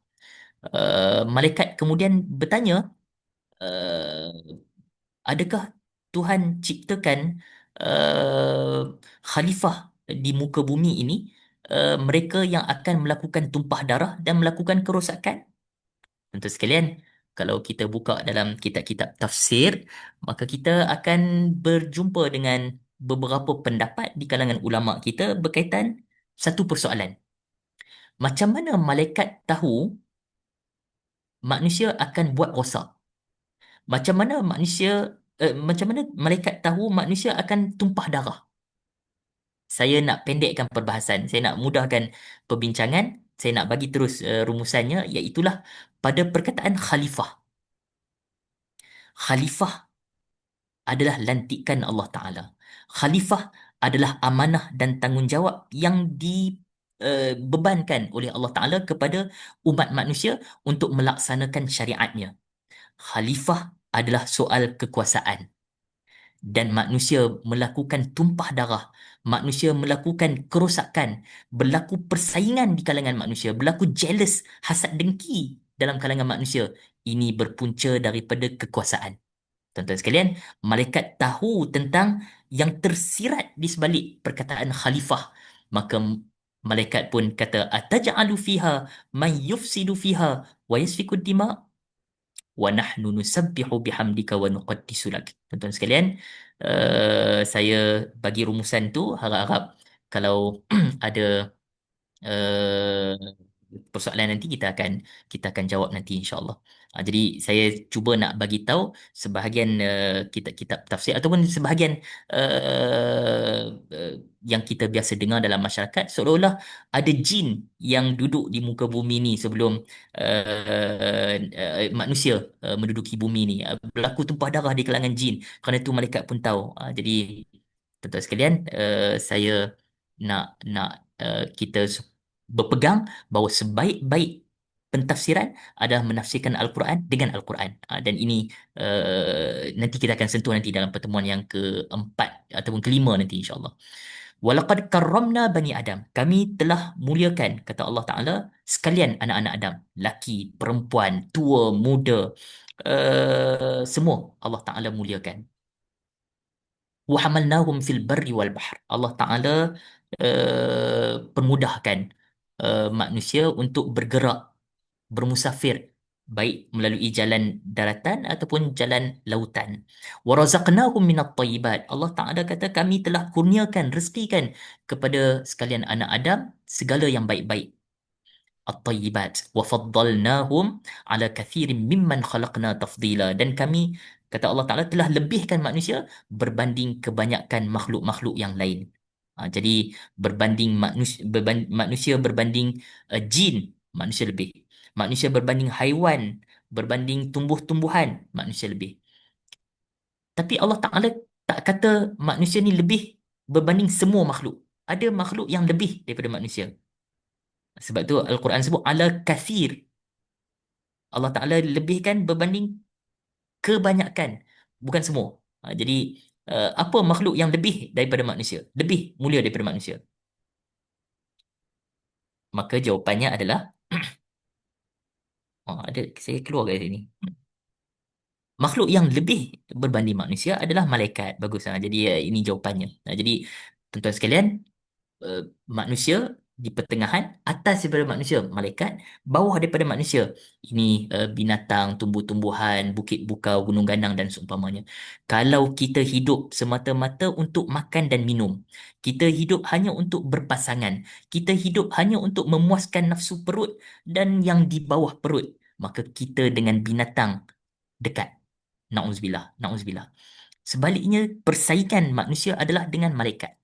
[SPEAKER 1] Malaikat kemudian bertanya, uh, adakah Tuhan ciptakan uh, khalifah di muka bumi ini, mereka yang akan melakukan tumpah darah dan melakukan kerosakan? Tentu sekalian, kalau kita buka dalam kitab-kitab tafsir, maka kita akan berjumpa dengan beberapa pendapat di kalangan ulama kita berkaitan satu persoalan. Macam mana malaikat tahu manusia akan buat rosak? Macam mana macam mana malaikat tahu manusia akan tumpah darah? Saya nak pendekkan perbahasan, saya nak mudahkan perbincangan, saya nak bagi terus rumusannya, iaitulah pada perkataan khalifah. Khalifah adalah lantikan Allah Ta'ala. Khalifah adalah amanah dan tanggungjawab yang dibebankan oleh Allah Ta'ala kepada umat manusia untuk melaksanakan syariatnya. Khalifah adalah soal kekuasaan. Dan manusia melakukan tumpah darah, manusia melakukan kerosakan, berlaku persaingan di kalangan manusia, berlaku jealous, hasad dengki dalam kalangan manusia. Ini berpunca daripada kekuasaan. Tuan-tuan sekalian, malaikat tahu tentang yang tersirat di sebalik perkataan khalifah. Maka malaikat pun kata, ataj'alu fiha man yufsidu fiha wa yasfiku dima wa nahnu nusabbihu bihamdika wa nuqaddisu lak. Tuan-tuan sekalian, saya bagi rumusan tu, harap-harap kalau ada uh, persoalan nanti, kita akan jawab nanti insya-Allah. Jadi saya cuba nak bagi tahu sebahagian kitab-kitab tafsir ataupun sebahagian yang kita biasa dengar dalam masyarakat, seolah-olah ada jin yang duduk di muka bumi ni sebelum manusia menduduki bumi ni. Berlaku tumpah darah di kalangan jin. Kerana itu malaikat pun tahu. Jadi tuan-tuan sekalian, saya nak nak kita berpegang bahawa sebaik-baik pentafsiran adalah menafsirkan Al-Quran dengan Al-Quran. Dan ini nanti kita akan sentuh nanti dalam pertemuan yang keempat ataupun kelima nanti insya-Allah. Walaqad karramna bani Adam. Kami telah muliakan, kata Allah Ta'ala, sekalian anak-anak Adam. Laki, perempuan, tua, muda. Semua Allah Ta'ala muliakan. وَحَمَلْنَاهُمْ فِي الْبَرِّ وَالْبَحْرِ. Allah Ta'ala permudahkan manusia untuk bergerak, bermusafir, baik melalui jalan daratan ataupun jalan lautan. وَرَزَقْنَاهُمْ مِنَ الطَّيِّبَاتِ. Allah Ta'ala kata kami telah kurniakan, rezekikan kepada sekalian anak Adam segala yang baik-baik. At-tayyibat wa faddalnahum ala kathirin mimman khalaqna tafdila. Dan kami, kata Allah Ta'ala, telah lebihkan manusia berbanding kebanyakan makhluk-makhluk yang lain. Jadi berbanding manusia berbanding jin, manusia lebih. Manusia berbanding haiwan, berbanding tumbuh-tumbuhan, manusia lebih. Tapi Allah Ta'ala tak kata manusia ni lebih berbanding semua makhluk. Ada makhluk yang lebih daripada manusia. Sebab tu Al-Quran sebut ala kathir. Allah Ta'ala lebihkan berbanding kebanyakan, bukan semua. Jadi apa makhluk yang lebih daripada manusia? Lebih mulia daripada manusia? Maka jawapannya adalah ada saya keluar dari sini. Makhluk yang lebih berbanding manusia adalah malaikat. Bagus. Jadi ini jawapannya. Jadi tuan-tuan sekalian, uh, manusia di pertengahan, atas daripada manusia malaikat, bawah daripada manusia ini binatang, tumbuh-tumbuhan, bukit bukau, gunung ganang dan seumpamanya. Kalau kita hidup semata-mata untuk makan dan minum, kita hidup hanya untuk berpasangan, kita hidup hanya untuk memuaskan nafsu perut dan yang di bawah perut, maka kita dengan binatang dekat. Na'udzubillah, na'udzubillah. Sebaliknya, persaingan manusia adalah dengan malaikat.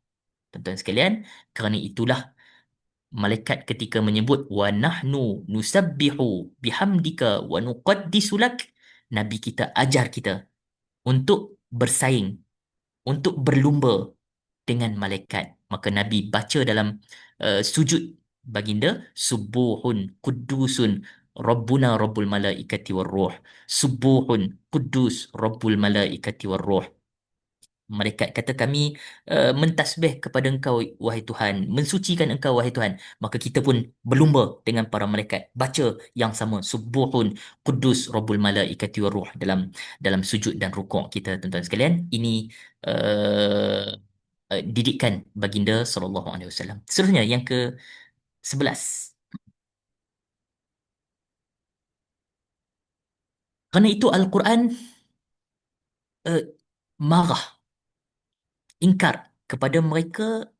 [SPEAKER 1] Tuan-tuan sekalian, kerana itulah malaikat ketika menyebut wa nahnu nusabbihu bihamdika wa nuqaddisu lak, Nabi kita ajar kita untuk bersaing, untuk berlumba dengan malaikat. Maka Nabi baca dalam sujud baginda, Subuhun Kudusun Rabbuna Rabbul Malaikati Warruh. Subuhun Kudus Rabbul Malaikati Warruh. Malaikat kata kami mentasbih kepada engkau wahai Tuhan, mensucikan engkau wahai Tuhan. Maka kita pun berlumba dengan para malaikat baca yang sama, Subuhun Kudus Rabbul Malaikati Waruh, dalam sujud dan rukuk kita, tuan-tuan sekalian. Ini uh, didikan baginda sallallahu alaihi wasallam. Seterusnya yang ke-11. Kerana itu Al-Quran uh, marah, ingkar kepada mereka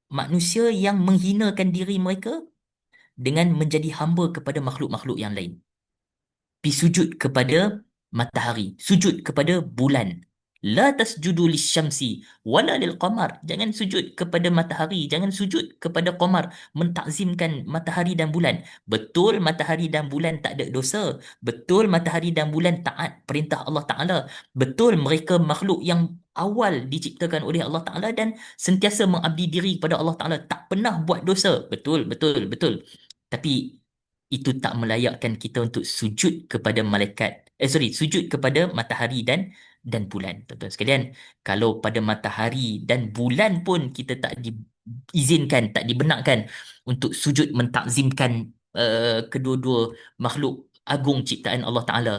[SPEAKER 1] manusia yang menghinakan diri mereka dengan menjadi hamba kepada makhluk-makhluk yang lain. Pi sujud kepada matahari, sujud kepada bulan. La tasjudu lisyamsi wala lilqamar. Jangan sujud kepada matahari, jangan sujud kepada qamar, mentakzimkan matahari dan bulan. Betul matahari dan bulan tak ada dosa. Betul matahari dan bulan taat perintah Allah Taala. Betul mereka makhluk yang awal diciptakan oleh Allah Taala dan sentiasa mengabdi diri kepada Allah Taala, tak pernah buat dosa. Betul, betul, betul. Tapi itu tak melayakkan kita untuk sujud kepada malaikat. Sujud kepada matahari dan bulan. Tuan-tuan sekalian, kalau pada matahari dan bulan pun kita tak diizinkan, tak dibenarkan untuk sujud mentakzimkan kedua-dua makhluk agung ciptaan Allah Taala,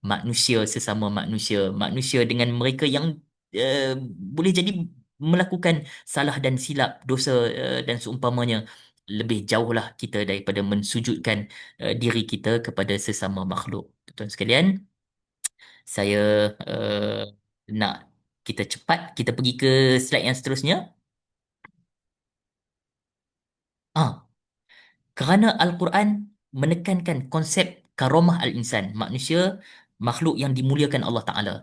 [SPEAKER 1] manusia sesama manusia, manusia dengan mereka yang boleh jadi melakukan salah dan silap, dosa dan seumpamanya, lebih jauhlah kita daripada mensujudkan diri kita kepada sesama makhluk. Tuan sekalian, saya nak kita cepat kita pergi ke slide yang seterusnya. Ah, kerana Al-Quran menekankan konsep karamah al-insan, manusia makhluk yang dimuliakan Allah Taala,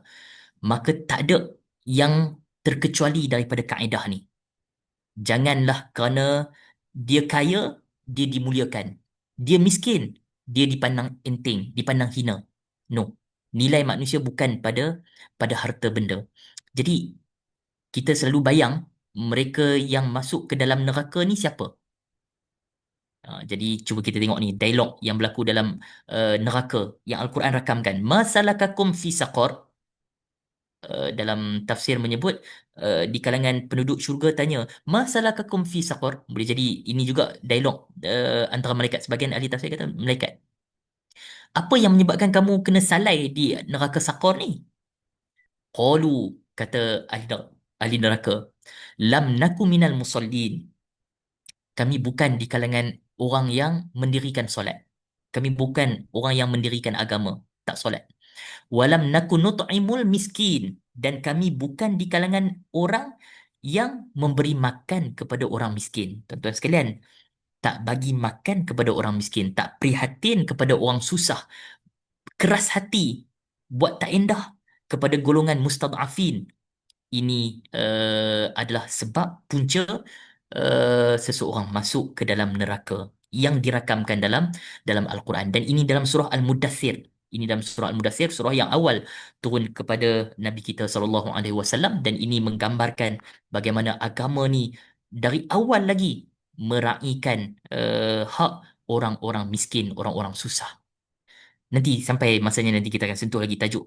[SPEAKER 1] maka tak ada yang terkecuali daripada kaedah ni. Janganlah kerana dia kaya, dia dimuliakan. Dia miskin, dia dipandang enteng, dipandang hina. No. Nilai manusia bukan pada harta benda. Jadi, kita selalu bayang mereka yang masuk ke dalam neraka ni siapa? Jadi, cuba kita tengok ni, dialog yang berlaku dalam neraka yang Al-Quran rakamkan. Masalakakum fi saqar. Dalam tafsir menyebut di kalangan penduduk syurga tanya masalakakum fi saqar. Boleh jadi ini juga dialog antara malaikat. Sebagian ahli tafsir kata malaikat, apa yang menyebabkan kamu kena salai di neraka saqar ni? Qalu, kata ahli neraka, lam naku minal musallin. Kami bukan di kalangan orang yang mendirikan solat. Kami bukan orang yang mendirikan agama, tak solat. Walam nakun nut'imul miskin, dan kami bukan di kalangan orang yang memberi makan kepada orang miskin. Tuan-tuan sekalian, tak bagi makan kepada orang miskin, tak prihatin kepada orang susah, keras hati, buat tak endah kepada golongan mustad'afin. Ini adalah sebab punca seseorang masuk ke dalam neraka yang dirakamkan dalam Al-Quran, dan ini dalam surah Al-Mudathir. Ini dalam surah Al-Mudathir, surah yang awal turun kepada Nabi kita sallallahu alaihi wasallam, dan ini menggambarkan bagaimana agama ni dari awal lagi meraihkan hak orang-orang miskin, orang-orang susah. Nanti sampai masanya nanti kita akan sentuh lagi tajuk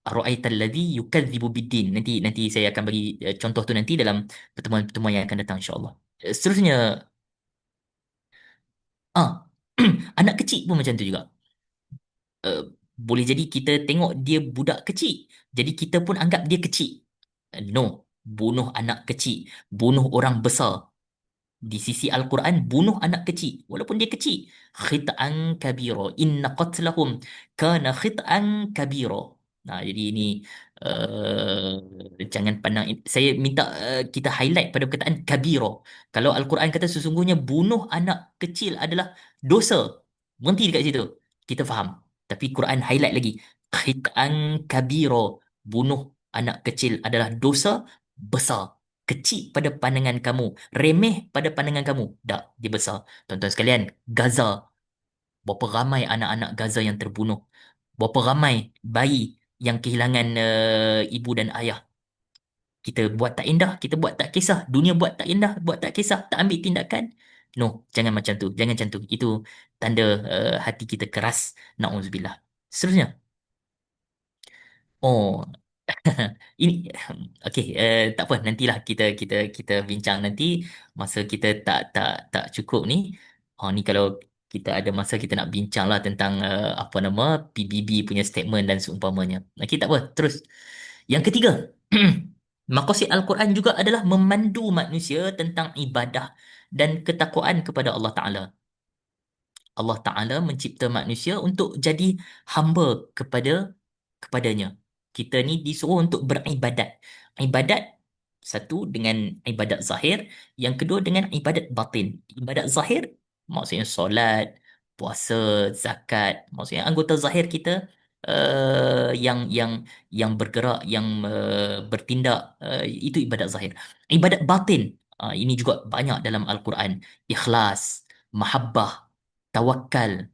[SPEAKER 1] Ara'aital ladzi yukadzibu biddin. Nanti saya akan bagi contoh tu nanti dalam pertemuan-pertemuan yang akan datang insya-Allah. Seterusnya, ah anak kecil pun macam tu juga. Uh, Boleh jadi kita tengok dia budak kecil, jadi kita pun anggap dia kecil. No, bunuh anak kecil, bunuh orang besar. Di sisi Al-Quran, bunuh anak kecil walaupun dia kecil, khit'an kabira, inna qatlahum kana khit'an kabira. Nah, jadi ini jangan pandang. Saya minta kita highlight pada perkataan kabira. Kalau Al-Quran kata sesungguhnya bunuh anak kecil adalah dosa, berhenti dekat situ, kita faham. Tapi Quran highlight lagi, khit'an kabira, bunuh anak kecil adalah dosa besar. Kecil pada pandangan kamu, remeh pada pandangan kamu, tak, dia besar. Tuan-tuan sekalian, Gaza, berapa ramai anak-anak Gaza yang terbunuh? Berapa ramai bayi yang kehilangan ibu dan ayah. Kita buat tak indah, kita buat tak kisah. Dunia buat tak indah, buat tak kisah, tak ambil tindakan. No, jangan macam tu. Jangan macam tu. Itu tanda hati kita keras. Na'udzubillah. Seterusnya. Oh, ini okey, tak apa, nantilah kita bincang nanti masa kita tak cukup ni. Oh, ni kalau kita ada masa kita nak bincang lah tentang apa nama PBB punya statement dan seumpamanya. Okey, tak apa, terus. Yang ketiga, maqasid Al-Quran juga adalah memandu manusia tentang ibadah dan ketakwaan kepada Allah Taala. Allah Ta'ala mencipta manusia untuk jadi hamba kepadanya. Kita ni disuruh untuk beribadat. Ibadat satu dengan ibadat zahir, yang kedua dengan ibadat batin. Ibadat zahir maksudnya solat, puasa, zakat. Maksudnya anggota zahir kita yang bergerak, yang bertindak, itu ibadat zahir. Ibadat batin, ini juga banyak dalam Al-Quran. Ikhlas, mahabbah, tawakal,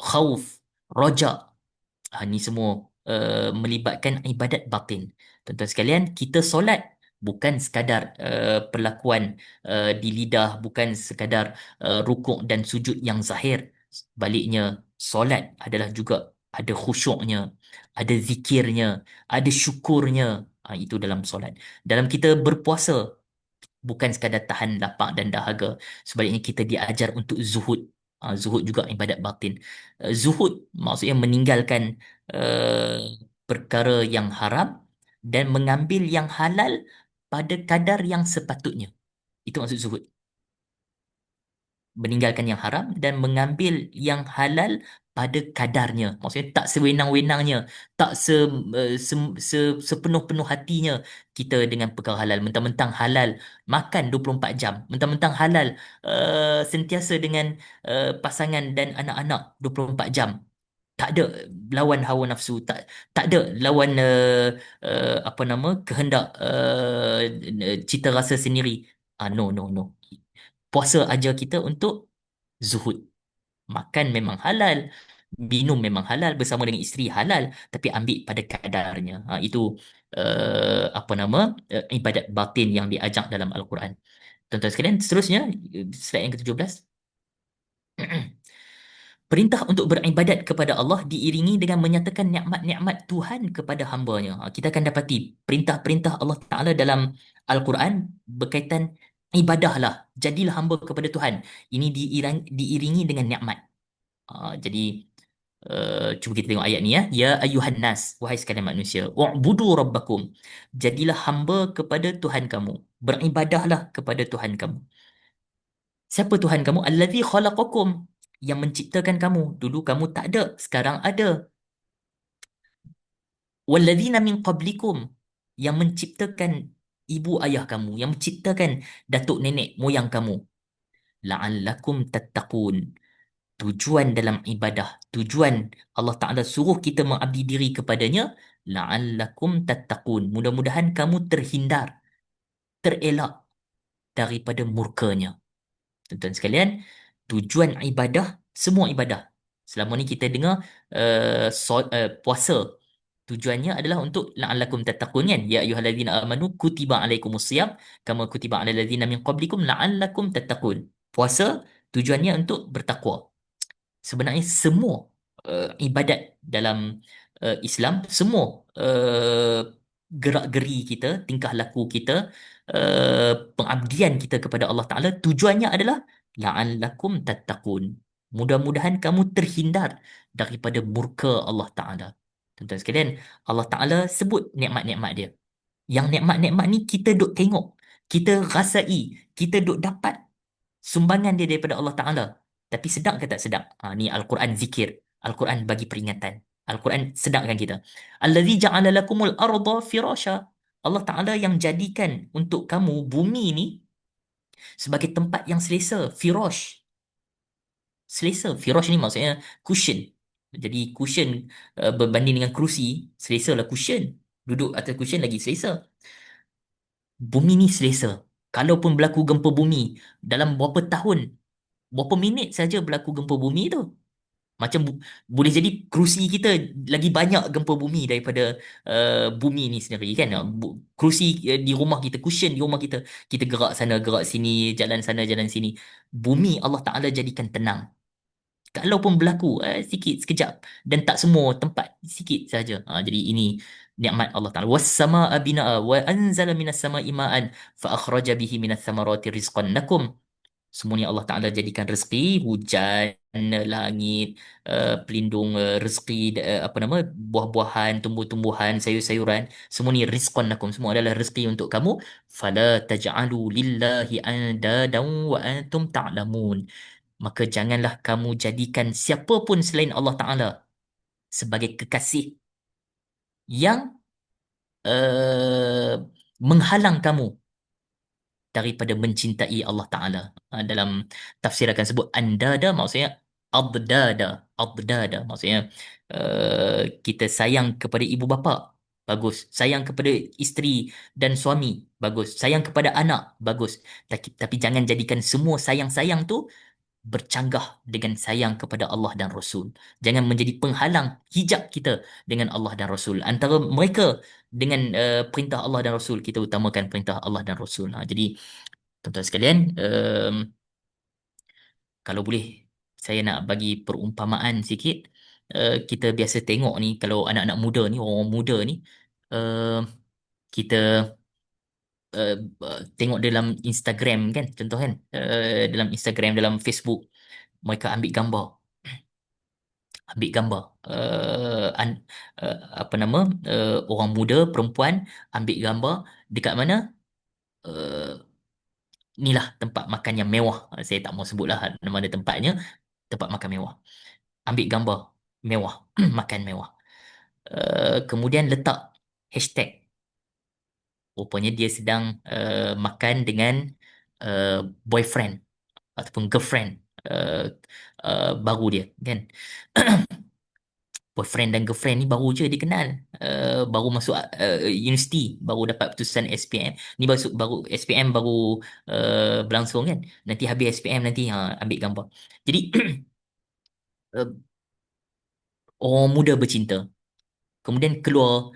[SPEAKER 1] khauf, roja. Ni semua melibatkan ibadat batin. Tuan-tuan sekalian, kita solat bukan sekadar perlakuan di lidah, bukan sekadar rukuk dan sujud yang zahir. Baliknya, solat adalah juga ada khusyuknya, ada zikirnya, ada syukurnya. Itu dalam solat. Dalam kita berpuasa, bukan sekadar tahan lapar dan dahaga. Sebaliknya kita diajar untuk zuhud. Zuhud juga ibadat batin. Zuhud maksudnya meninggalkan uh, perkara yang haram dan mengambil yang halal pada kadar yang sepatutnya. Itu maksud zuhud. Meninggalkan yang haram dan mengambil yang halal pada kadarnya. Maksudnya tak sewenang-wenangnya, tak sepenuh-penuh hatinya kita dengan perkara halal. Mentang-mentang halal makan 24 jam. Mentang-mentang halal sentiasa dengan pasangan dan anak-anak 24 jam. Tak ada lawan hawa nafsu, tak ada lawan apa nama kehendak cita rasa sendiri. No, no, no. Puasa ajar kita untuk zuhud. Makan memang halal, minum memang halal, bersama dengan isteri halal, tapi ambil pada kadarnya. Itu apa nama ibadat batin yang diajak dalam Al-Quran. Tuan-tuan sekalian, seterusnya slide yang ke-17. Perintah untuk beribadat kepada Allah diiringi dengan menyatakan nikmat-nikmat Tuhan kepada hamba-Nya. Kita akan dapati perintah-perintah Allah Ta'ala dalam Al-Quran berkaitan ibadahlah, jadilah hamba kepada Tuhan. Ini diiringi dengan nikmat. Jadi cuba kita tengok ayat ni ya. Ya ayuhan nas, wahai sekalian manusia, u'budu rabbakum. Jadilah hamba kepada Tuhan kamu. Beribadahlah kepada Tuhan kamu. Siapa Tuhan kamu? Allazi khalaqakum, yang menciptakan kamu. Dulu kamu tak ada, sekarang ada. Wallazina min qablikum, yang menciptakan ibu ayah kamu, yang menciptakan datuk nenek moyang kamu. La'allakum tattaqun. Tujuan dalam ibadah, tujuan Allah Ta'ala suruh kita mengabdi diri kepadanya, la'allakum tattaqun. Mudah-mudahan kamu terhindar, terelak daripada murkanya. Tuan-tuan sekalian, tujuan ibadah, semua ibadah. Selama ni kita dengar puasa. Tujuannya adalah untuk la'allakum tattaqun kan? Ya ayyuhallazina amanu kutiba alaikumusiyam kama kutiba alal ladzina min qablikum la'allakum tattaqun. Puasa tujuannya untuk bertakwa. Sebenarnya semua ibadat dalam Islam, semua gerak-geri kita, tingkah laku kita, pengabdian kita kepada Allah Ta'ala, tujuannya adalah la'allakum tattaqun. Mudah-mudahan kamu terhindar daripada murka Allah Ta'ala. Tuan-tuan sekalian, Allah Ta'ala sebut nikmat-nikmat dia. Yang nikmat-nikmat ni kita duk tengok, kita rasai, kita duk dapat sumbangan dia daripada Allah Ta'ala. Tapi sedap ke tak sedap? Ni Al-Quran zikir. Al-Quran bagi peringatan. Al-Quran sedapkan kita. Allazi ja'ala lakumul arda firasha. Allah Ta'ala yang jadikan untuk kamu bumi ni sebagai tempat yang selesa. Firash. Selesa. Firash ni maksudnya cushion. Jadi cushion berbanding dengan kerusi, selesa lah cushion. Duduk atas cushion lagi selesa. Bumi ni selesa. Kalaupun berlaku gempa bumi dalam berapa tahun, berapa minit saja berlaku gempa bumi tu, Macam boleh jadi kerusi kita lagi banyak gempa bumi daripada bumi ni sendiri kan. Kerusi di rumah kita, cushion di rumah kita, kita gerak sana, gerak sini, jalan sana, jalan sini. Bumi Allah Ta'ala jadikan tenang. Kalaupun berlaku sikit sekejap dan tak semua tempat, sikit saja. Jadi ini nikmat Allah Ta'ala. Was-samaa'a binaa'a wa anzala minas samaa'i ma'an fa akhraja bihi minas samarati rizqan lakum. Semua ni Allah Ta'ala jadikan rezeki, hujan, langit, pelindung rezeki, apa nama, buah-buahan, tumbuh-tumbuhan, sayur-sayuran. Semua ni rizqan lakum. Semua adalah rezeki untuk kamu. Fala taj'alu lillahi andadan wa antum ta'lamun. Maka janganlah kamu jadikan siapa pun selain Allah Ta'ala sebagai kekasih yang menghalang kamu daripada mencintai Allah Ta'ala. Dalam tafsir akan sebut andada, maksudnya abdada. Abdada maksudnya kita sayang kepada ibu bapa, bagus. Sayang kepada isteri dan suami, bagus. Sayang kepada anak, bagus. Tapi jangan jadikan semua sayang-sayang tu bercanggah dengan sayang kepada Allah dan Rasul. Jangan menjadi penghalang hijab kita dengan Allah dan Rasul. Antara mereka dengan perintah Allah dan Rasul, kita utamakan perintah Allah dan Rasul. Jadi tuan-tuan sekalian, kalau boleh saya nak bagi perumpamaan sikit. Kita biasa tengok ni, kalau anak-anak muda ni, orang muda ni, uh, kita uh, tengok dalam Instagram kan, contoh kan, dalam Instagram, dalam Facebook, mereka ambil gambar apa nama, orang muda perempuan ambil gambar dekat mana, uh, inilah tempat makan yang mewah. Saya tak mau sebutlah mana tempatnya, tempat makan mewah, ambil gambar mewah, makan mewah. Kemudian letak hashtag, rupanya dia sedang makan dengan uh, boyfriend ataupun girlfriend baru dia kan. Boyfriend dan girlfriend ni baru je dikenal, baru masuk universiti, baru dapat putusan SPM ni, baru SPM baru berlangsung kan. Nanti habis SPM nanti ambil gambar. Jadi orang muda bercinta, kemudian keluar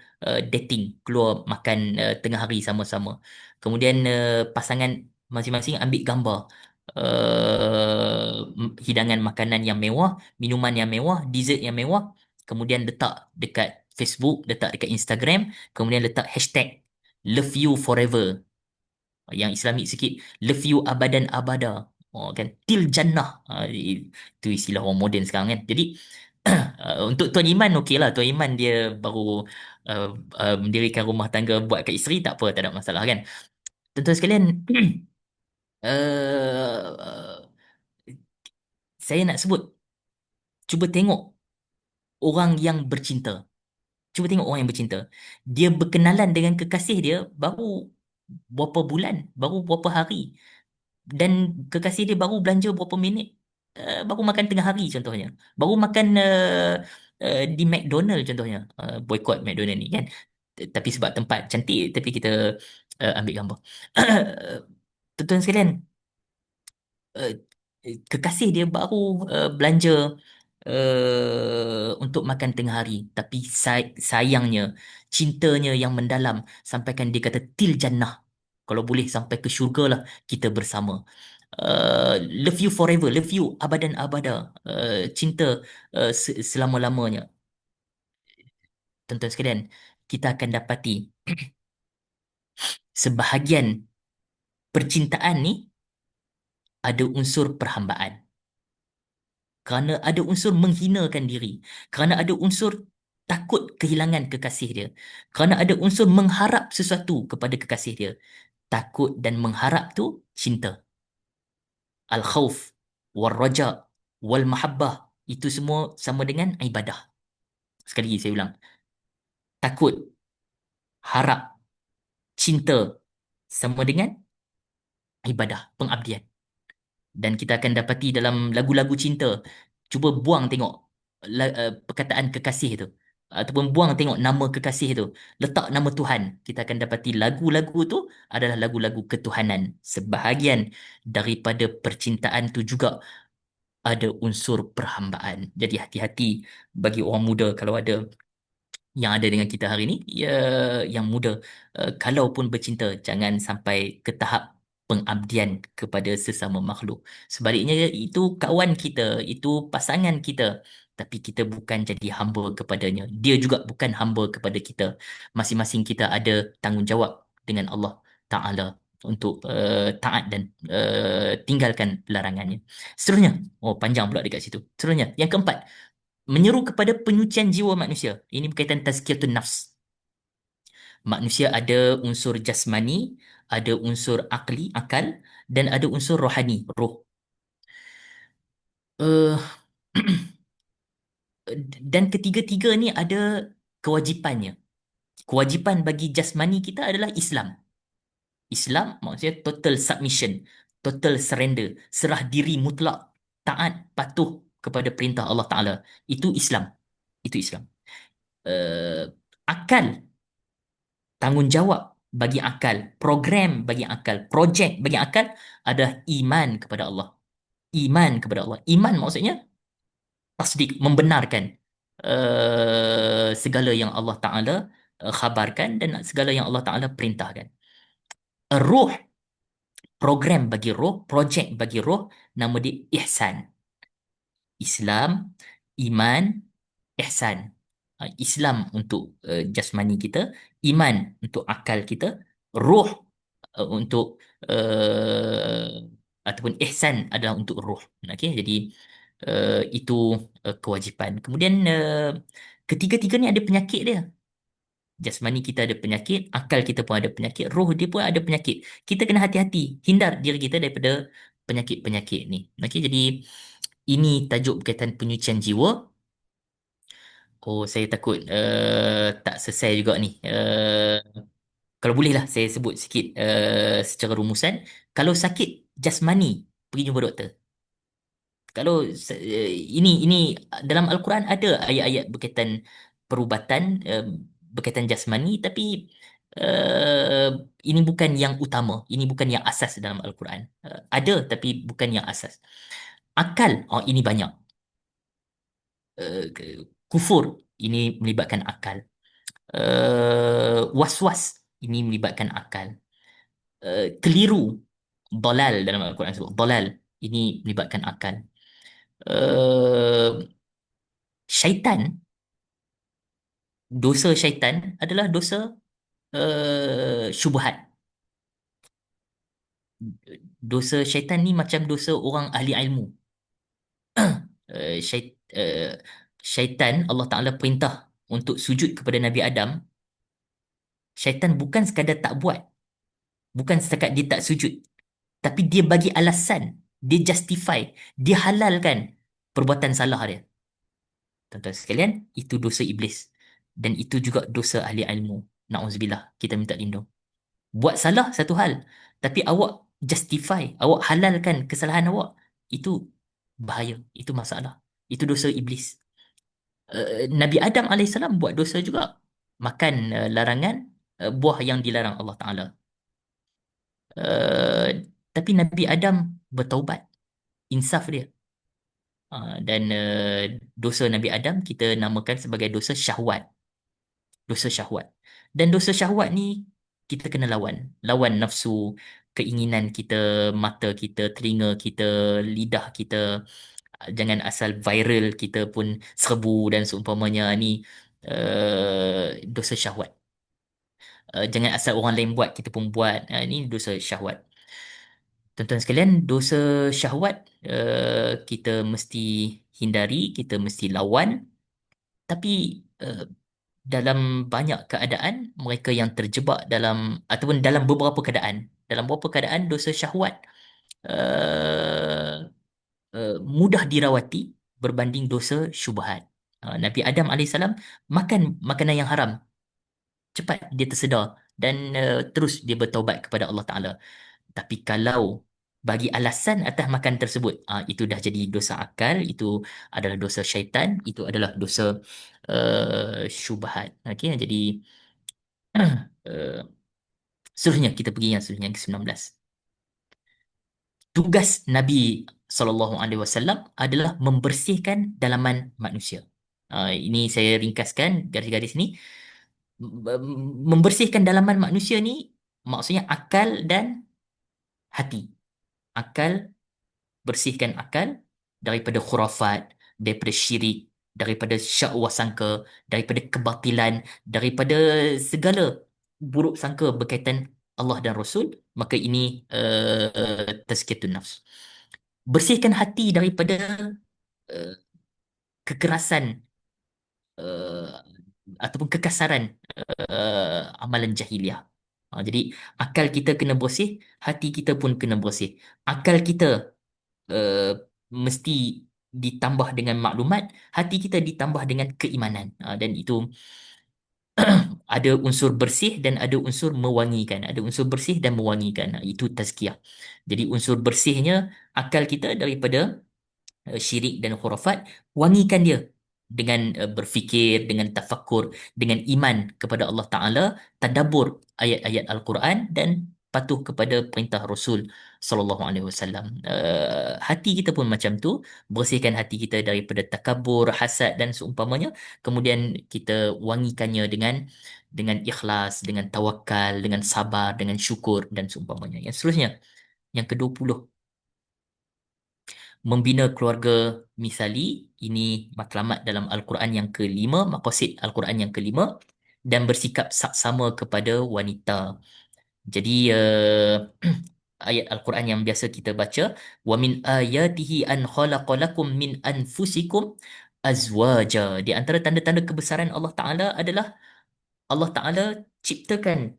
[SPEAKER 1] dating, keluar makan tengah hari sama-sama, kemudian pasangan masing-masing ambil gambar hidangan makanan yang mewah, minuman yang mewah, dessert yang mewah, kemudian letak dekat Facebook, letak dekat Instagram, kemudian letak hashtag love you forever, yang Islamik sikit, love you abadan abada. Kan, til jannah. Itu istilah orang moden sekarang kan. Jadi untuk Tuan Iman okey lah. Tuan Iman dia baru uh, mendirikan rumah tangga, buat kat isteri, tak apa, tak ada masalah kan. Tuan-tuan sekalian, uh, saya nak sebut, cuba tengok orang yang bercinta. Cuba tengok orang yang bercinta. Dia berkenalan dengan kekasih dia baru berapa bulan, baru berapa hari. Dan kekasih dia baru belanja berapa minit, baru makan tengah hari contohnya, baru makan di McDonald contohnya, boycott McDonald ni kan. Tapi sebab tempat cantik, tapi kita ambil gambar. Tuan-tuan sekalian, uh, kekasih dia baru belanja untuk makan tengah hari, tapi sayangnya, cintanya yang mendalam, sampaikan dia kata til jannah, kalau boleh sampai ke syurga lah kita bersama. Love you forever, love you abadan abada, cinta selama-lamanya. Tuan-tuan sekalian, kita akan dapati sebahagian percintaan ni ada unsur perhambaan, kerana ada unsur menghinakan diri, kerana ada unsur takut kehilangan kekasih dia, kerana ada unsur mengharap sesuatu kepada kekasih dia. Takut dan mengharap tu cinta. Al-khawf, wal-raja, wal-mahabbah, itu semua sama dengan ibadah. Sekali lagi saya ulang. Takut, harap, cinta sama dengan ibadah, pengabdian. Dan kita akan dapati dalam lagu-lagu cinta, cuba buang tengok perkataan kekasih tu, ataupun buang tengok nama kekasih tu, letak nama Tuhan, kita akan dapati lagu-lagu tu adalah lagu-lagu ketuhanan. Sebahagian daripada percintaan tu juga ada unsur perhambaan. Jadi hati-hati bagi orang muda kalau ada yang ada dengan kita hari ini, ya, yang muda, kalaupun bercinta jangan sampai ke tahap pengabdian kepada sesama makhluk. Sebaliknya itu kawan kita, itu pasangan kita, tapi kita bukan jadi hamba kepadanya. Dia juga bukan hamba kepada kita. Masing-masing kita ada tanggungjawab dengan Allah Taala untuk taat dan tinggalkan larangannya. Seterusnya, oh panjang pula dekat situ. Seterusnya, yang keempat, menyeru kepada penyucian jiwa manusia. Ini berkaitan tazkiyatun nafs. Manusia ada unsur jasmani, ada unsur akli, akal, dan ada unsur rohani, roh. Uh, dan ketiga-tiga ni ada kewajipannya. Kewajipan bagi jasmani kita adalah Islam. Islam maksudnya total submission, total surrender, serah diri mutlak, taat, patuh kepada perintah Allah Ta'ala. Itu Islam. Itu Islam. Uh, Akal, tanggungjawab bagi akal, program bagi akal, projek bagi akal adalah iman kepada Allah. Iman kepada Allah. Iman maksudnya tasdik, membenarkan segala yang Allah Ta'ala khabarkan dan segala yang Allah Ta'ala perintahkan. Ruh, program bagi roh, projek bagi roh, nama dia ihsan. Islam, iman, ihsan. Islam untuk jasmani kita, iman untuk akal kita, roh untuk ataupun ihsan adalah untuk roh. Okey, jadi itu kewajipan. Kemudian ketiga-tiga ni ada penyakit dia. Jasmani kita ada penyakit, akal kita pun ada penyakit, roh dia pun ada penyakit. Kita kena hati-hati, hindar diri kita daripada penyakit-penyakit ni. Okey, jadi ini tajuk berkaitan penyucian jiwa. Oh, saya takut tak selesai juga ni. Kalau bolehlah saya sebut sikit secara rumusan. Kalau sakit jasmani, pergi jumpa doktor. Kalau ini dalam Al-Quran ada ayat-ayat berkaitan perubatan, berkaitan jasmani, tapi uh, ini bukan yang utama, ini bukan yang asas dalam Al-Quran. Ada tapi bukan yang asas. Akal, oh ini banyak. Kufur, ini melibatkan akal. Was-was, ini melibatkan akal. Keliru, dalal dalam Al-Quran sebut dalal, ini melibatkan akal. Uh, Syaitan, dosa syaitan adalah dosa syubhat. Dosa syaitan ni macam dosa orang ahli ilmu. Uh, syait, uh, Syaitan, Allah Ta'ala perintah untuk sujud kepada Nabi Adam. Syaitan bukan sekadar tak buat, bukan setakat dia tak sujud, tapi dia bagi alasan, dia justify, dia halalkan perbuatan salah dia. Tuan-tuan sekalian, itu dosa iblis. Dan itu juga dosa ahli ilmu. Na'udzubillah, kita minta lindung. Buat salah satu hal, tapi awak justify, awak halalkan kesalahan awak, itu bahaya, itu masalah. Itu dosa iblis. Nabi Adam alaihissalam buat dosa juga. Makan larangan buah yang dilarang Allah Ta'ala. Uh, tapi Nabi Adam bertaubat, insaf dia. Dan dosa Nabi Adam kita namakan sebagai dosa syahwat. Dosa syahwat. Dan dosa syahwat ni kita kena lawan. Lawan nafsu, keinginan kita, mata kita, telinga kita, lidah kita. Jangan asal viral kita pun serbu dan seumpamanya ni dosa syahwat. Jangan asal orang lain buat kita pun buat. Ini dosa syahwat. Tuan-tuan sekalian, dosa syahwat kita mesti hindari, kita mesti lawan. Tapi dalam banyak keadaan, mereka yang terjebak dalam, ataupun dalam beberapa keadaan, dalam beberapa keadaan dosa syahwat uh, mudah dirawati berbanding dosa syubhat. Nabi Adam alaihissalam makan makanan yang haram, cepat dia tersedar dan terus dia bertaubat kepada Allah Taala. Tapi kalau bagi alasan atas makan tersebut, itu dah jadi dosa akal, itu adalah dosa syaitan, itu adalah dosa syubhat. Okey, jadi seterusnya kita pergi yang seterusnya yang ke-19. Tugas Nabi sallallahu alaihi wasallam adalah membersihkan dalaman manusia. Ini saya ringkaskan garis-garis ni. Membersihkan dalaman manusia ni maksudnya akal dan hati. Akal, bersihkan akal daripada khurafat, daripada syirik, daripada syahwah sangka, daripada kebatilan, daripada segala buruk sangka berkaitan Allah dan Rasul, maka ini tazkiyatun nafs. Bersihkan hati daripada uh, kekerasan, uh, ataupun kekasaran amalan jahiliah. Jadi akal kita kena bersih, hati kita pun kena bersih. Akal kita uh, mesti ditambah dengan maklumat, hati kita ditambah dengan keimanan. Dan itu ada unsur bersih dan ada unsur mewangikan. Ada unsur bersih dan mewangikan. Itu tazkiyah. Jadi unsur bersihnya akal kita daripada syirik dan khurafat, wangikan dia dengan berfikir, dengan tafakkur, dengan iman kepada Allah Ta'ala, tadabbur ayat-ayat Al-Quran dan patuh kepada perintah Rasul Sallallahu Alaihi Wasallam. Hati kita pun macam tu, bersihkan hati kita daripada takabur, hasad dan seumpamanya. Kemudian kita wangikannya dengan ikhlas, dengan tawakal, dengan sabar, dengan syukur dan seumpamanya. Yang seterusnya, yang ke-20, membina keluarga misali. Ini matlamat dalam Al-Quran yang kelima, maqasid Al-Quran yang kelima, dan bersikap saksama kepada wanita. Jadi ayat Al-Quran yang biasa kita baca, wa min ayatihi an khalaqalakum min anfusikum azwaja. Di antara tanda-tanda kebesaran Allah Taala adalah Allah Taala ciptakan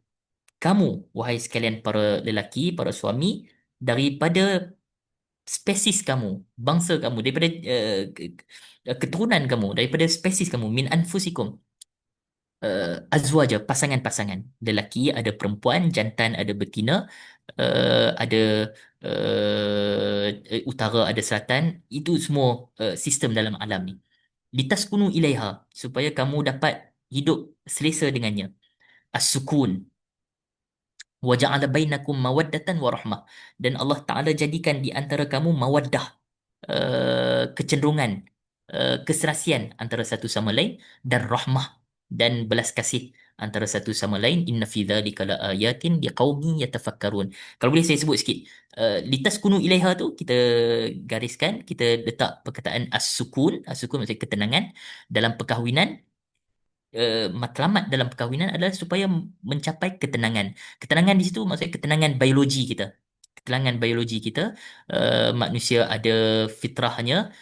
[SPEAKER 1] kamu, wahai sekalian para lelaki, para suami, daripada spesies kamu, bangsa kamu, daripada keturunan kamu, daripada spesies kamu, min anfusikum, azwaja, pasangan-pasangan. Lelaki ada perempuan, jantan ada betina, ada utara ada selatan. Itu semua sistem dalam alam ni. Litaskunu ilaiha, supaya kamu dapat hidup selesa dengannya. As-sukun. Wa ja'ala bainakum mawaddatan wa rahmah. Dan Allah Ta'ala jadikan di antara kamu mawaddah, kecenderungan, keserasian antara satu sama lain, dan rahmah dan belas kasih antara satu sama lain. Inna fi dzalika laayatin liqaumin yatafakkarun. Kalau boleh saya sebut sikit, litaskunu ilaiha tu kita gariskan, kita letak perkataan as-sukun. As-sukun maksudnya ketenangan dalam perkahwinan. Matlamat dalam perkahwinan adalah supaya mencapai ketenangan. Ketenangan di situ maksudnya ketenangan biologi kita. Ketenangan biologi kita, manusia ada fitrahnya,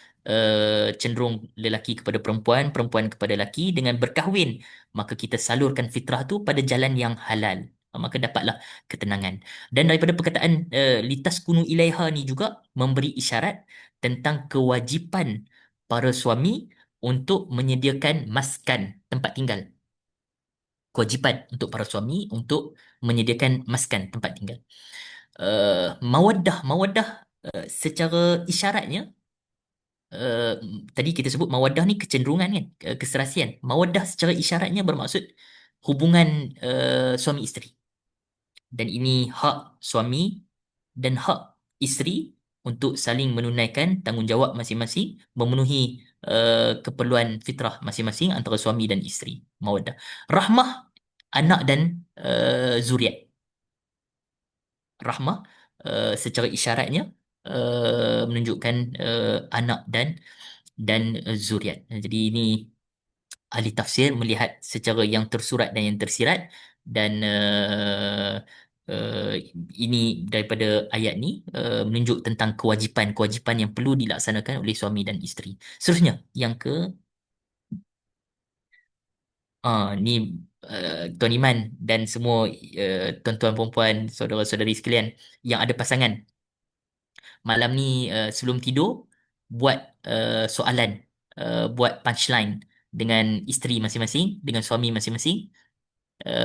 [SPEAKER 1] cenderung lelaki kepada perempuan, perempuan kepada lelaki. Dengan berkahwin, maka kita salurkan fitrah tu pada jalan yang halal. Maka dapatlah ketenangan. Dan daripada perkataan litaskunu ilaiha ni juga memberi isyarat tentang kewajipan para suami untuk menyediakan maskan, tempat tinggal. Kewajipan untuk para suami untuk menyediakan maskan, tempat tinggal. Mawaddah secara isyaratnya, uh, tadi kita sebut mawaddah ni kecenderungan kan, keserasian. Mawaddah secara isyaratnya bermaksud hubungan suami isteri. Dan ini hak suami dan hak isteri untuk saling menunaikan tanggungjawab masing-masing, memenuhi keperluan fitrah masing-masing antara suami dan isteri. Mawaddah. Rahmah, anak dan zuriat. Rahmah secara isyaratnya menunjukkan anak dan zuriat. Jadi ini ahli tafsir melihat secara yang tersurat dan yang tersirat, dan uh, ini daripada ayat ni menunjuk tentang kewajipan-kewajipan yang perlu dilaksanakan oleh suami dan isteri. Seterusnya yang ke ni Tuan Iman dan semua tuan-tuan perempuan, saudara-saudari sekalian yang ada pasangan, malam ni sebelum tidur buat soalan, buat punchline dengan isteri masing-masing, dengan suami masing-masing,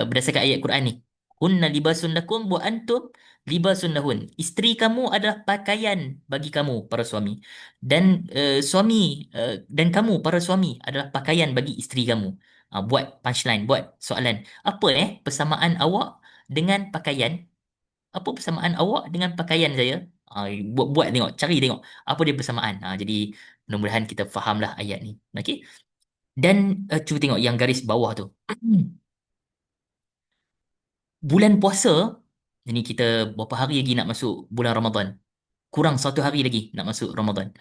[SPEAKER 1] berdasarkan ayat Quran ni. Hunna libasun lakum wa antum libasun lahun. Isteri kamu adalah pakaian bagi kamu para suami, dan suami dan kamu para suami adalah pakaian bagi isteri kamu. Buat punchline, buat soalan. Apa persamaan awak dengan pakaian? Apa persamaan awak dengan pakaian saya? Buat tengok, cari tengok apa dia persamaan. Jadi mudah-mudahan kita fahamlah ayat ni. Okey. Dan cuba tengok yang garis bawah tu. Bulan puasa, ini kita berapa hari lagi nak masuk bulan Ramadan? Kurang 1 hari lagi nak masuk Ramadan.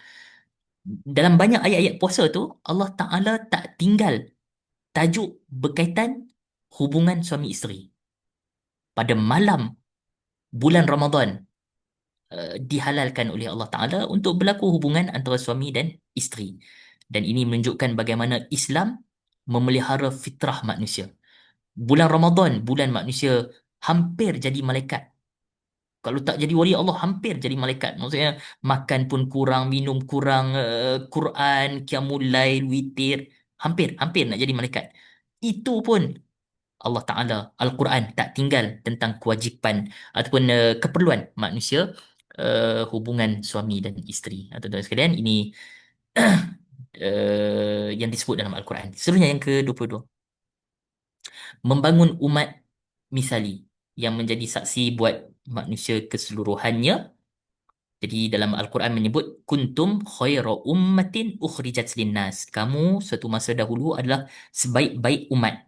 [SPEAKER 1] Dalam banyak ayat-ayat puasa tu, Allah Ta'ala tak tinggal tajuk berkaitan hubungan suami isteri. Pada malam bulan Ramadan, dihalalkan oleh Allah Ta'ala untuk berlaku hubungan antara suami dan isteri. Dan ini menunjukkan bagaimana Islam memelihara fitrah manusia. Bulan Ramadan, bulan manusia hampir jadi malaikat. Kalau tak jadi wali Allah, hampir jadi malaikat. Maksudnya, makan pun kurang, minum kurang, Quran, Qiyamul Lail, witir, hampir nak jadi malaikat. Itu pun Allah Ta'ala, Al-Quran tak tinggal tentang kewajipan ataupun keperluan manusia, hubungan suami dan isteri. Tuan-tuan sekalian, ini yang disebut dalam Al-Quran. Seterusnya yang ke-22. Membangun umat misali yang menjadi saksi buat manusia keseluruhannya. Jadi dalam Al-Quran menyebut kuntum khaira ummatin ukhrijat linnas. Kamu suatu masa dahulu adalah sebaik-baik umat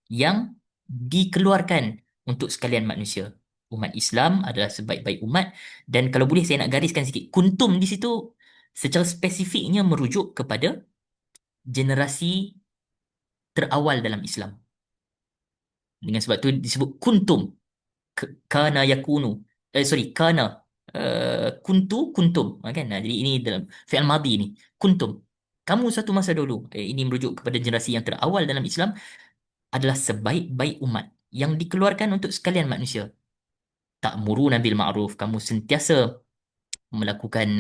[SPEAKER 1] yang dikeluarkan untuk sekalian manusia. Umat Islam adalah sebaik-baik umat, dan kalau boleh saya nak gariskan sikit, kuntum di situ secara spesifiknya merujuk kepada generasi terawal dalam Islam. Dengan sebab tu disebut kuntum. Kana yakunu. Kana. Kuntu kuntum. Kan? Jadi ini dalam fi'al madhi ni. Kuntum. Kamu satu masa dulu. Ini merujuk kepada generasi yang terawal dalam Islam, adalah sebaik-baik umat yang dikeluarkan untuk sekalian manusia. Ta'muruna bil ma'ruf. Kamu sentiasa melakukan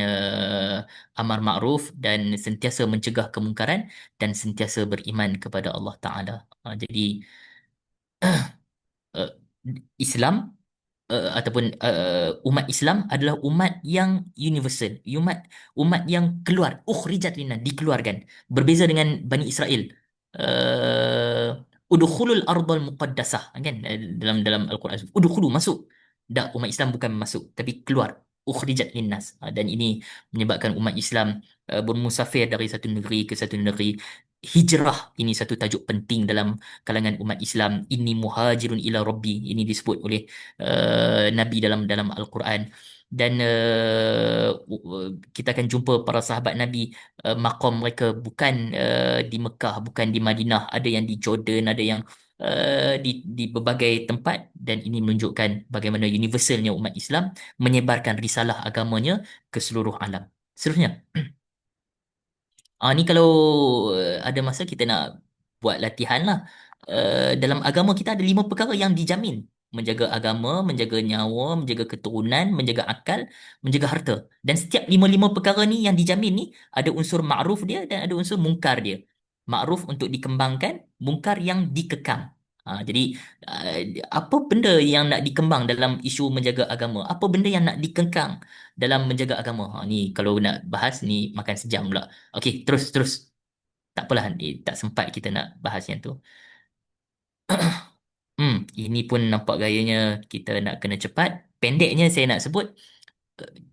[SPEAKER 1] amar ma'ruf dan sentiasa mencegah kemungkaran dan sentiasa beriman kepada Allah Ta'ala. Jadi uh, Islam, ataupun umat Islam adalah umat yang universal, umat yang keluar, ukhrijat linnas, dikeluarkan. Berbeza dengan Bani Israel. uh, Udkhulul ardal muqaddasah, kan, dalam dalam Al-Quran, udkhulu, masuk. Tak, umat Islam bukan masuk tapi keluar, ukhrijat linnas. Dan ini menyebabkan umat Islam bermusafir dari satu negeri ke satu negeri. Hijrah ini satu tajuk penting dalam kalangan umat Islam. Inni muhajirun ila rabbi, ini disebut oleh Nabi dalam dalam Al-Quran. Dan kita akan jumpa para sahabat Nabi, maqam mereka bukan di Mekah, bukan di Madinah, ada yang di Jordan, ada yang di berbagai tempat. Dan ini menunjukkan bagaimana universalnya umat Islam menyebarkan risalah agamanya ke seluruh alam. Seterusnya, ni kalau ada masa kita nak buat latihan lah. Dalam agama kita ada 5 perkara yang dijamin. Menjaga agama, menjaga nyawa, menjaga keturunan, menjaga akal, menjaga harta. Dan setiap 5-5 perkara ni yang dijamin ni ada unsur ma'ruf dia dan ada unsur mungkar dia. Ma'ruf untuk dikembangkan, mungkar yang dikekang. Jadi uh, apa benda yang nak dikembang dalam isu menjaga agama? Apa benda yang nak dikekang dalam menjaga agama? Ni kalau nak bahas ni makan sejam pula. Okey, terus terus. Tak apalah, tak sempat kita nak bahas yang tu. Ini pun nampak gayanya kita nak kena cepat. Pendeknya saya nak sebut, eh,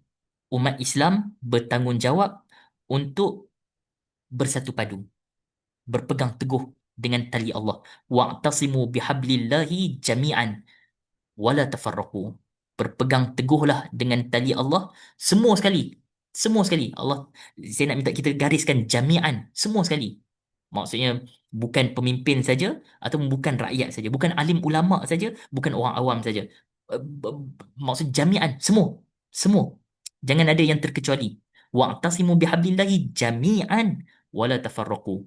[SPEAKER 1] umat Islam bertanggungjawab untuk bersatu padu, berpegang teguh dengan tali Allah. Wa'tasimu bihablillahi jami'an wala tafarraqu. Berpegang teguhlah dengan tali Allah semua sekali. Semua sekali. Allah, saya nak minta kita gariskan jami'an, semua sekali. Maksudnya bukan pemimpin saja ataupun bukan rakyat saja, bukan alim ulama saja, bukan orang awam saja. Maksud jami'an, semua. Semua. Jangan ada yang terkecuali. Wa'tasimu bihablillahi jami'an wala tafarraqu.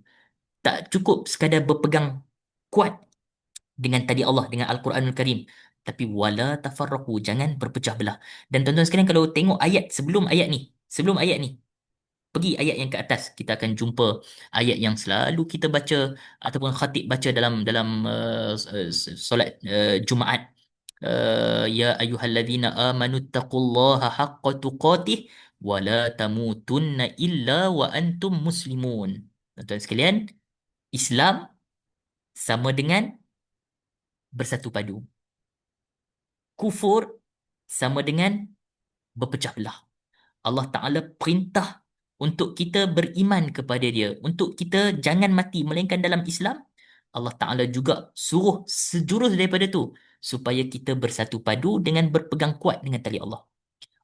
[SPEAKER 1] Tak cukup sekadar berpegang kuat dengan tadi Allah, dengan Al-Quranul Karim, tapi wala tafarraqu, jangan berpecah belah. Dan tuan-tuan sekalian, kalau tengok ayat sebelum ayat ni, pergi ayat yang ke atas, kita akan jumpa ayat yang selalu kita baca ataupun khatib baca dalam dalam solat Jumaat. Ya ayyuhallazina amanu taqullaha haqqa tuqatih wa la tamutunna illa wa antum muslimun. Tuan-tuan sekalian, Islam sama dengan bersatu padu. Kufur sama dengan berpecah belah. Allah Ta'ala perintah untuk kita beriman kepada dia, untuk kita jangan mati melainkan dalam Islam. Allah Ta'ala juga suruh sejurus daripada tu supaya kita bersatu padu dengan berpegang kuat dengan tali Allah.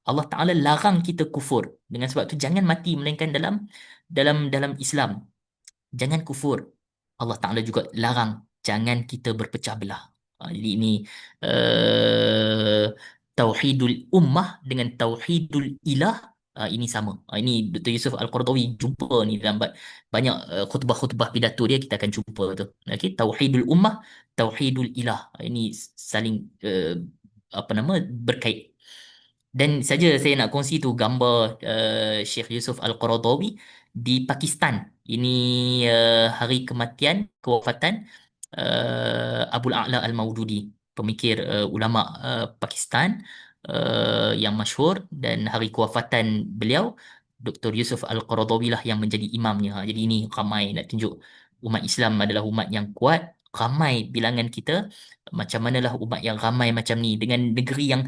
[SPEAKER 1] Allah Ta'ala larang kita kufur. Dengan sebab tu jangan mati melainkan dalam Islam. Jangan kufur. Allah Ta'ala juga larang jangan kita berpecah belah. Jadi ini uh, tauhidul ummah dengan tauhidul ilah, ini sama. Ini Dr. Yusuf Al-Qaradawi jumpa ni dalam banyak khutbah-khutbah pidato dia, kita akan jumpa tu. Okey, tauhidul ummah, tauhidul ilah. Ini saling apa nama berkait. Dan saja saya nak kongsi tu gambar Syekh Yusuf Al-Qaradawi di Pakistan. Ini hari kematian, kewafatan Abul A'la Al-Maududi, pemikir ulama Pakistan yang masyhur, dan hari kewafatan beliau Dr. Yusuf Al-Qaradawi lah yang menjadi imamnya. Jadi ini ramai nak tunjuk umat Islam adalah umat yang kuat, ramai bilangan kita. Macam manalah umat yang ramai macam ni dengan negeri yang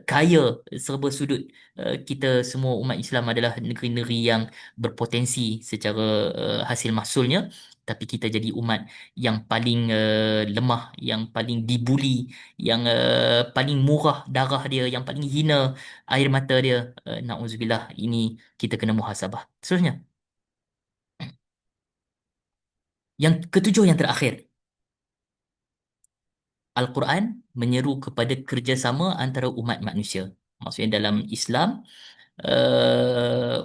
[SPEAKER 1] kaya serba sudut. Kita semua umat Islam adalah negeri-negeri yang berpotensi secara hasil mahsulnya, tapi kita jadi umat yang paling lemah, yang paling dibuli, yang paling murah darah dia, yang paling hina air mata dia. Nauzubillah, ini kita kena muhasabah. Seterusnya, yang ketujuh, yang terakhir, Al-Quran menyeru kepada kerjasama antara umat manusia. Maksudnya dalam Islam,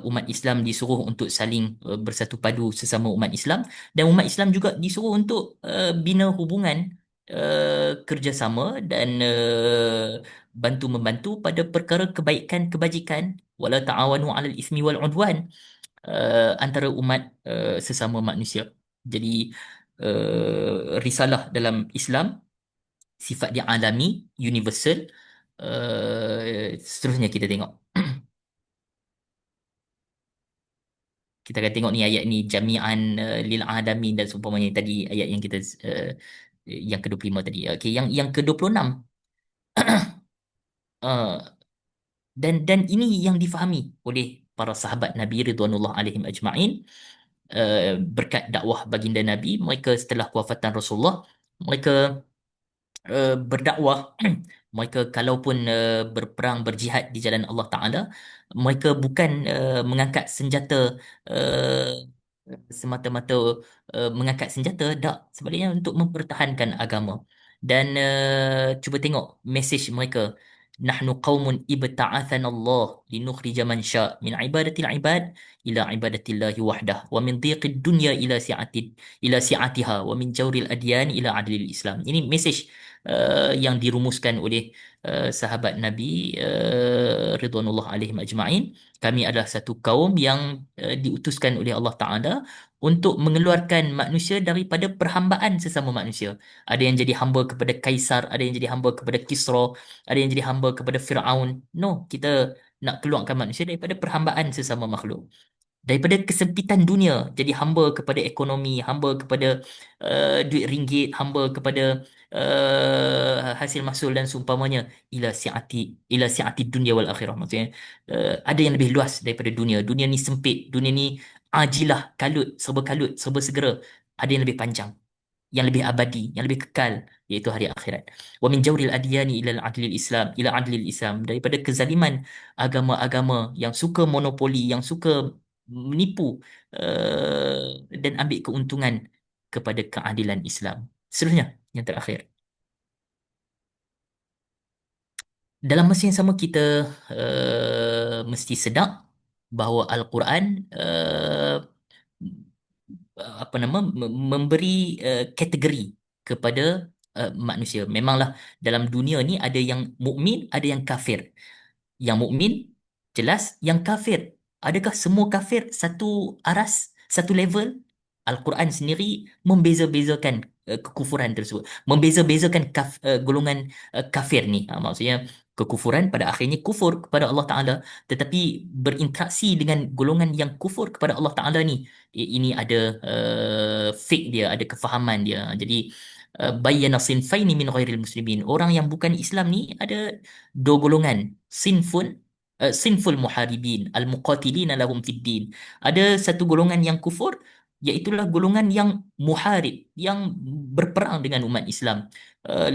[SPEAKER 1] umat Islam disuruh untuk saling bersatu padu sesama umat Islam, dan umat Islam juga disuruh untuk bina hubungan kerjasama dan bantu membantu pada perkara kebaikan kebajikan, wala ta'awanu 'alal ismi wal 'udwan, antara umat sesama manusia. Jadi risalah dalam Islam sifat dia alami, universal. Seterusnya kita tengok. Kita akan tengok ni ayat ni, jami'an lil alamin dan seumpamanya tadi, ayat yang kita yang ke-25 tadi. Okey, yang ke-26, uh, dan ini yang difahami oleh para sahabat Nabi ridwanullah alaihim ajma'in. Berkat dakwah baginda Nabi, mereka setelah kewafatan Rasulullah, mereka berdakwah. Mereka kalaupun berperang berjihad di jalan Allah Taala, mereka bukan mengangkat senjata uh, semata-mata mengangkat senjata, tak, sebaliknya untuk mempertahankan agama. Dan cuba tengok mesej mereka, nahnu qaumun ibta'athana Allah linukhrija man sya' min ibadatil ibad ila ibadatillahi wahdah wa min dhiqid dunya ila si'atiha wa min jawril adyan ila adlil Islam. Ini mesej yang dirumuskan oleh sahabat Nabi ridwanullah alaihim ajma'in. Kami adalah satu kaum yang diutuskan oleh Allah Ta'ala untuk mengeluarkan manusia daripada perhambaan sesama manusia. Ada yang jadi hamba kepada Kaisar, ada yang jadi hamba kepada Kisra, ada yang jadi hamba kepada Firaun. No, kita nak keluarkan manusia daripada perhambaan sesama makhluk, daripada kesempitan dunia, jadi hamba kepada ekonomi, hamba kepada duit ringgit, hamba kepada hasil mahsul dan seumpamanya, ila si'ati dunia wal akhirah. Maksudnya ada yang lebih luas daripada dunia. Dunia ni sempit, dunia ni ajilah, kalut, serba segera. Ada yang lebih panjang, yang lebih abadi, yang lebih kekal, iaitu hari akhirat. Wa min jawril adyani ila adlil Islam, daripada kezaliman agama-agama yang suka monopoli, yang suka menipu dan ambil keuntungan, kepada keadilan Islam. Seterusnya, yang terakhir. Dalam masa yang sama, kita mesti sedar bahawa Al-Quran apa nama memberi kategori kepada manusia. Memanglah dalam dunia ni ada yang mukmin, ada yang kafir. Yang mukmin jelas, yang kafir, adakah semua kafir satu aras, satu level? Al-Quran sendiri membeza-bezakan kekufuran tersebut, membeza-bezakan golongan kafir ni. Maksudnya kekufuran pada akhirnya kufur kepada Allah Ta'ala, tetapi berinteraksi dengan golongan yang kufur kepada Allah Ta'ala ni, ini ada fake dia, ada kefahaman dia. Jadi bayyana sinfaini min ghairil muslimin, orang yang bukan Islam ni ada dua golongan, sinfun sinful muharibin al-muqatilina lahum fid din. Ada satu golongan yang kufur, iaitulah golongan yang muharib, yang berperang dengan umat Islam,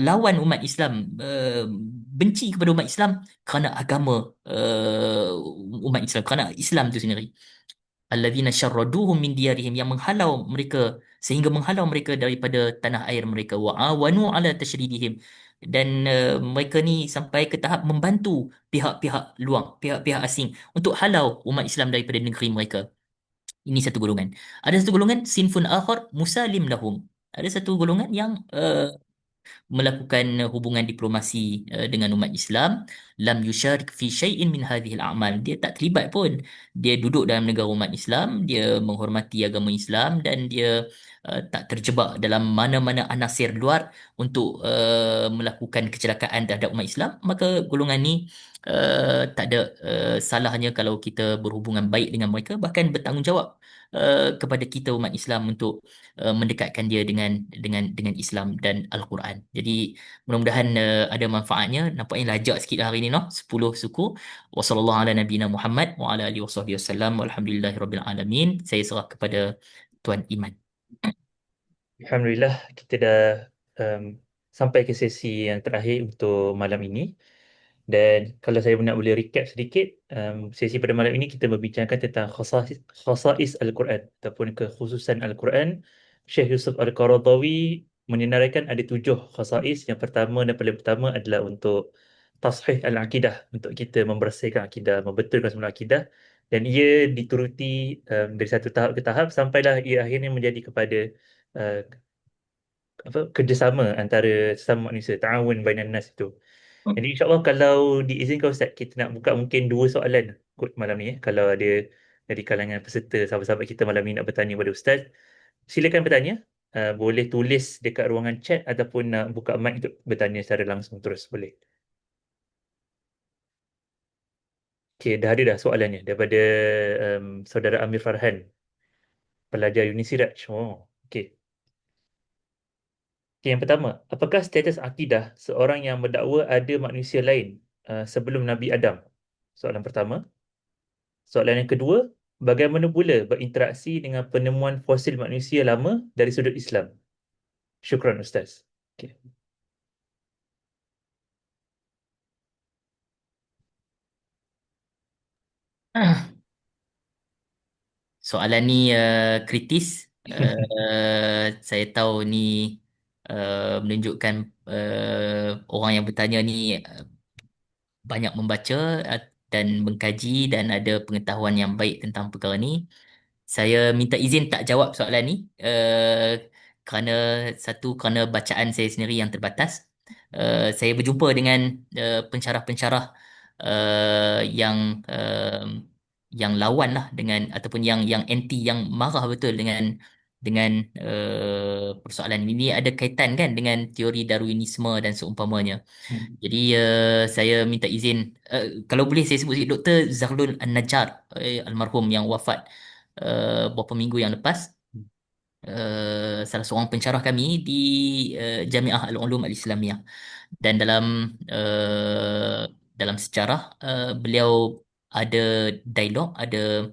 [SPEAKER 1] lawan umat Islam, benci kepada umat Islam kerana agama, umat Islam, kerana Islam itu sendiri. Alladzina syarraduhum min diyarihim, yang menghalau mereka, sehingga menghalau mereka daripada tanah air mereka, wa awanu ala tashridihim, dan mereka ni sampai ke tahap membantu pihak-pihak luar, pihak-pihak asing untuk halau umat Islam daripada negeri mereka. Ini satu golongan. Ada satu golongan sinfun akhar musalim lahum. Ada satu golongan yang melakukan hubungan diplomasi dengan umat Islam, lam yusharik fi syai'in min hadhil a'mal, dia tak terlibat pun, dia duduk dalam negara umat Islam, dia menghormati agama Islam, dan dia tak terjebak dalam mana-mana anasir luar untuk melakukan kecelakaan terhadap umat Islam. Maka golongan ni tak ada salahnya kalau kita berhubungan baik dengan mereka, bahkan bertanggungjawab kepada kita umat Islam untuk mendekatkan dia dengan Islam dan Al-Quran. Jadi mudah-mudahan ada manfaatnya. Nampaknya lajak sikit hari ni, noh, 10 suku. Wassallallahu ala nabiyina Muhammad wa ala alihi wasahbihi wasallam walhamdulillahirabbil alamin. Saya serah kepada Tuan Iman.
[SPEAKER 3] Alhamdulillah, kita dah um, sampai ke sesi yang terakhir untuk malam ini. Dan kalau saya nak boleh recap sedikit, sesi pada malam ini kita membincangkan tentang khasais Al-Quran ataupun kekhususan Al-Quran. Syekh Yusuf Al-Qaradawi menyenaraikan ada 7 khasais. Yang pertama dan paling pertama adalah untuk tashih al-aqidah, untuk kita membersihkan akidah, membetulkan semula akidah. Dan ia dituruti dari satu tahap ke tahap sampailah ia akhirnya menjadi kepada uh, kerjasama antara sesama manusia, ta'awun bainan nas itu. Jadi insyaAllah kalau diizinkan Ustaz, kita nak buka mungkin 2 soalan kot malam ni. Kalau ada dari kalangan peserta, sahabat-sahabat kita malam ni nak bertanya kepada Ustaz, silakan bertanya. Boleh tulis dekat ruangan chat ataupun nak buka mic untuk bertanya secara langsung terus boleh. Okay, dah ada dah soalannya daripada saudara Amir Farhan, pelajar Unisiraj. Oh, okay. Okay, yang pertama, apakah status akidah seorang yang mendakwa ada manusia lain sebelum Nabi Adam? Soalan pertama. Soalan yang kedua, bagaimana pula berinteraksi dengan penemuan fosil manusia lama dari sudut Islam? Syukran Ustaz. Okay.
[SPEAKER 1] Soalan ni kritis. Saya tahu ni menunjukkan orang yang bertanya ni banyak membaca dan mengkaji dan ada pengetahuan yang baik tentang perkara ni. Saya minta izin tak jawab soalan ni kerana satu, kerana bacaan saya sendiri yang terbatas. Saya berjumpa dengan pensyarah-pensyarah yang yang lawan lah dengan, ataupun yang anti, yang marah betul dengan persoalan ini. Ada kaitan kan dengan teori Darwinisme dan seumpamanya. Jadi saya minta izin, kalau boleh saya sebut sikit, Dr. Zahlul An-Najjar, almarhum yang wafat beberapa minggu yang lepas, salah seorang pensyarah kami di Jamiah Al-Ulum Al-Islamiyah. Dan dalam sejarah beliau ada dialog, ada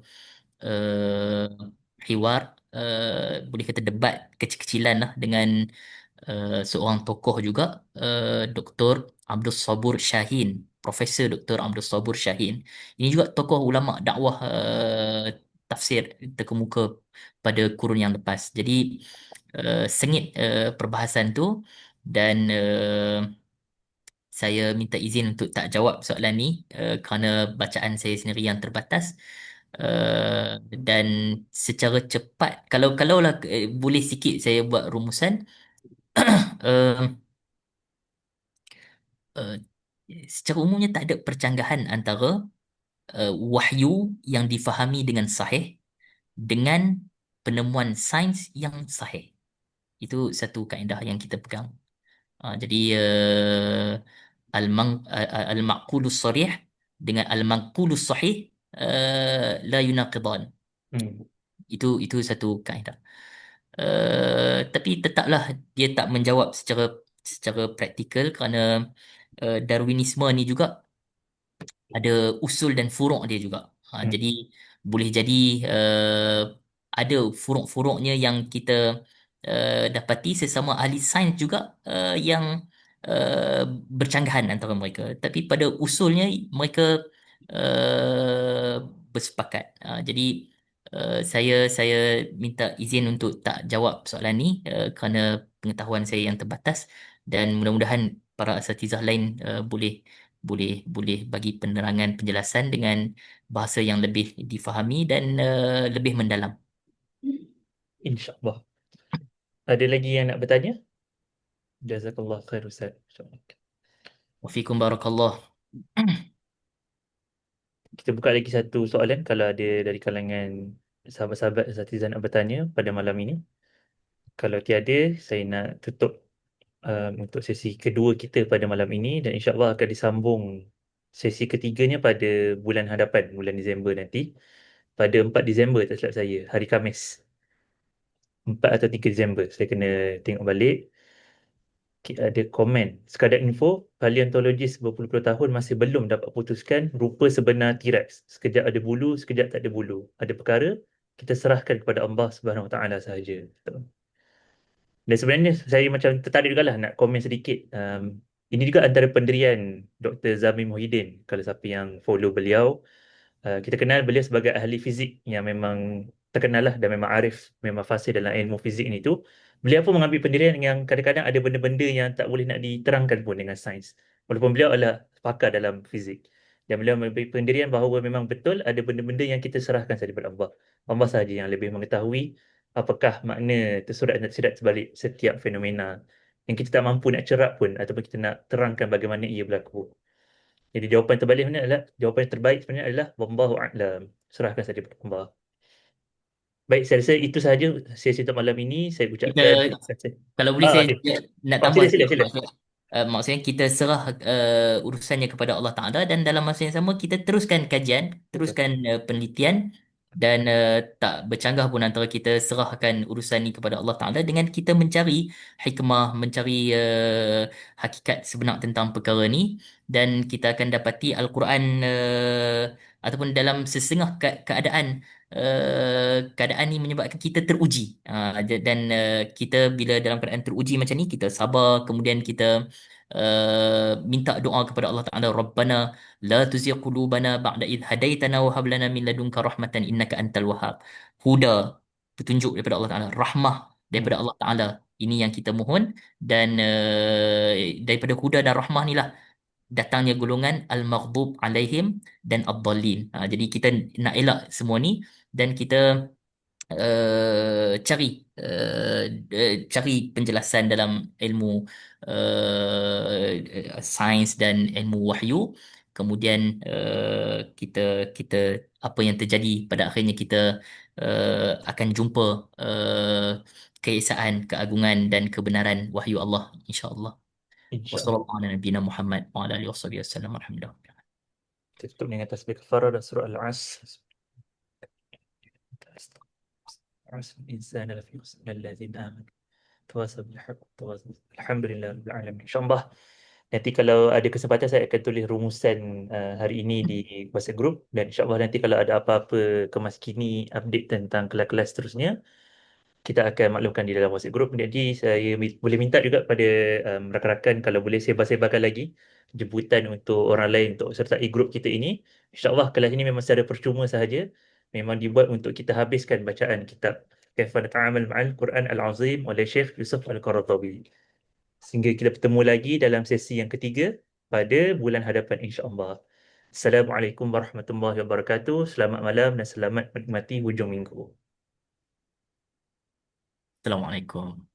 [SPEAKER 1] uh, hiwar, boleh kata debat kecil-kecilan lah dengan seorang tokoh juga, Dr. Abdul Sabur Syahin, Profesor Dr. Abdul Sabur Syahin. Ini juga tokoh ulama dakwah tafsir terkemuka pada kurun yang lepas. Jadi sengit perbahasan tu, dan saya minta izin untuk tak jawab soalan ni kerana bacaan saya sendiri yang terbatas. Dan secara cepat, kalaulah boleh sikit saya buat rumusan. uh, uh, Secara umumnya tak ada percanggahan antara wahyu yang difahami dengan sahih dengan penemuan sains yang sahih. Itu satu kaedah yang kita pegang. Jadi al-maqulus sarih dengan al-maqulus sahih la yunaqidan.
[SPEAKER 3] Hmm.
[SPEAKER 1] Itu satu kaedah. Tapi tetaplah dia tak menjawab secara praktikal kerana Darwinisme ni juga ada usul dan furuk dia juga.
[SPEAKER 3] Hmm.
[SPEAKER 1] Jadi boleh jadi uh, ada furuk-furuknya yang kita dapati sesama ahli sains juga yang uh, bercanggahan antara mereka. Tapi pada usulnya mereka uh, bersepakat. Jadi saya minta izin untuk tak jawab soalan ni kerana pengetahuan saya yang terbatas, dan mudah-mudahan para asatizah lain boleh boleh bagi penerangan penjelasan dengan bahasa yang lebih difahami dan lebih mendalam.
[SPEAKER 3] InsyaAllah. Ada lagi yang nak bertanya? Jazakallah khair Ustaz. InsyaAllah.
[SPEAKER 1] Wafikum barakallah.
[SPEAKER 3] Kita buka lagi satu soalan kalau ada dari kalangan sahabat-sahabat Asatizah nak bertanya pada malam ini. Kalau tiada, saya nak tutup untuk sesi kedua kita pada malam ini, dan insyaAllah akan disambung sesi ketiganya pada bulan hadapan, bulan Disember nanti. Pada 4 Disember tak silap saya, hari Khamis. 4 atau 3 Disember. Saya kena tengok balik. Ada komen. Sekadar info, paleontologis berpuluh-puluh tahun masih belum dapat putuskan rupa sebenar T-Rex. Sekejap ada bulu, sekejap tak ada bulu. Ada perkara, kita serahkan kepada Allah Subhanahu Wa Taala sahaja. Dan sebenarnya saya macam tertarik juga lah nak komen sedikit. Ini juga antara pendirian Dr. Zami Muhyiddin. Kalau siapa yang follow beliau, kita kenal beliau sebagai ahli fizik yang memang terkenal lah dan memang arif, memang fasih dalam ilmu fizik ni tu. Beliau pun mengambil pendirian yang kadang-kadang ada benda-benda yang tak boleh nak diterangkan pun dengan sains. Walaupun beliau adalah pakar dalam fizik. Dan beliau mengambil pendirian bahawa memang betul ada benda-benda yang kita serahkan saja kepada Allah. Allah sahaja yang lebih mengetahui apakah makna tersurat dan tersirat sebalik setiap fenomena yang kita tak mampu nak cerap pun ataupun kita nak terangkan bagaimana ia berlaku. Jadi jawapan terbaik sebenarnya adalah, jawapan yang terbaik sebenarnya adalah wallahu a'lam. Serahkan saja kepada Allah. Baik, saya rasa itu sahaja sesi untuk malam ini. Saya
[SPEAKER 1] Kita,
[SPEAKER 3] ucapkan terima kasih.
[SPEAKER 1] kalau boleh saya
[SPEAKER 3] Okey.
[SPEAKER 1] nak
[SPEAKER 3] Oh,
[SPEAKER 1] tambah
[SPEAKER 3] sila sila
[SPEAKER 1] sikit,
[SPEAKER 3] sila.
[SPEAKER 1] maksudnya kita serah urusannya kepada Allah Taala, dan dalam masa yang sama kita teruskan kajian,
[SPEAKER 3] Betul.
[SPEAKER 1] teruskan penelitian, dan tak bercanggah pun antara kita serahkan urusan ni kepada Allah Taala dengan kita mencari hikmah, mencari hakikat sebenar tentang perkara ni, dan kita akan dapati Al-Quran ataupun dalam sesengah keadaan keadaan ni menyebabkan kita teruji. Dan kita bila dalam keadaan teruji macam ni, kita sabar, kemudian kita minta doa kepada Allah Taala, Rabbana la tuzigh qulubana ba'da idh hadaitana wa hab lana min ladunka rahmatan innaka antal wahhab. Huda, petunjuk daripada Allah Taala, rahmah
[SPEAKER 3] Hmm.
[SPEAKER 1] daripada Allah Taala. Ini yang kita mohon, dan daripada huda dan rahmah ni lah datangnya golongan al-maghdub alaihim dan ad-dallin. Jadi kita nak elak semua ni, dan kita cari cari penjelasan dalam ilmu sains dan ilmu wahyu. Kemudian kita kita apa yang terjadi pada akhirnya, kita akan jumpa keesaan, keagungan dan kebenaran wahyu Allah, insya-Allah.
[SPEAKER 3] InsyaAllah.
[SPEAKER 1] Wassallallahu ala nabiyina Muhammad wa ala alihi wasallam. Alhamdulillah.
[SPEAKER 3] Kita tutup dengan tasbih kafarah dan surah Al-Asr. Asr insan lafi khusr allazina amanu tawasaw bil haqq tawasaw. Alhamdulillah rabbil alamin. InsyaAllah nanti kalau ada kesempatan saya akan tulis rumusan hari ini di WhatsApp group, dan insyaAllah nanti kalau ada apa-apa kemaskini update tentang kelas-kelas seterusnya, kita akan maklumkan di dalam WhatsApp group. Jadi saya boleh minta juga pada rakan-rakan kalau boleh sebar-sebarkan lagi jemputan untuk orang lain untuk sertai grup kita ini. InsyaAllah kelas ini memang secara percuma sahaja. Memang dibuat untuk kita habiskan bacaan kitab Kaifa Nata'amal Ma'al Quran Al-Azim oleh Syekh Yusuf Al-Qaradawi. Sehingga kita bertemu lagi dalam sesi yang ketiga pada bulan hadapan insyaAllah. Assalamualaikum warahmatullahi wabarakatuh. Selamat malam dan selamat menikmati hujung minggu.
[SPEAKER 1] Assalamualaikum.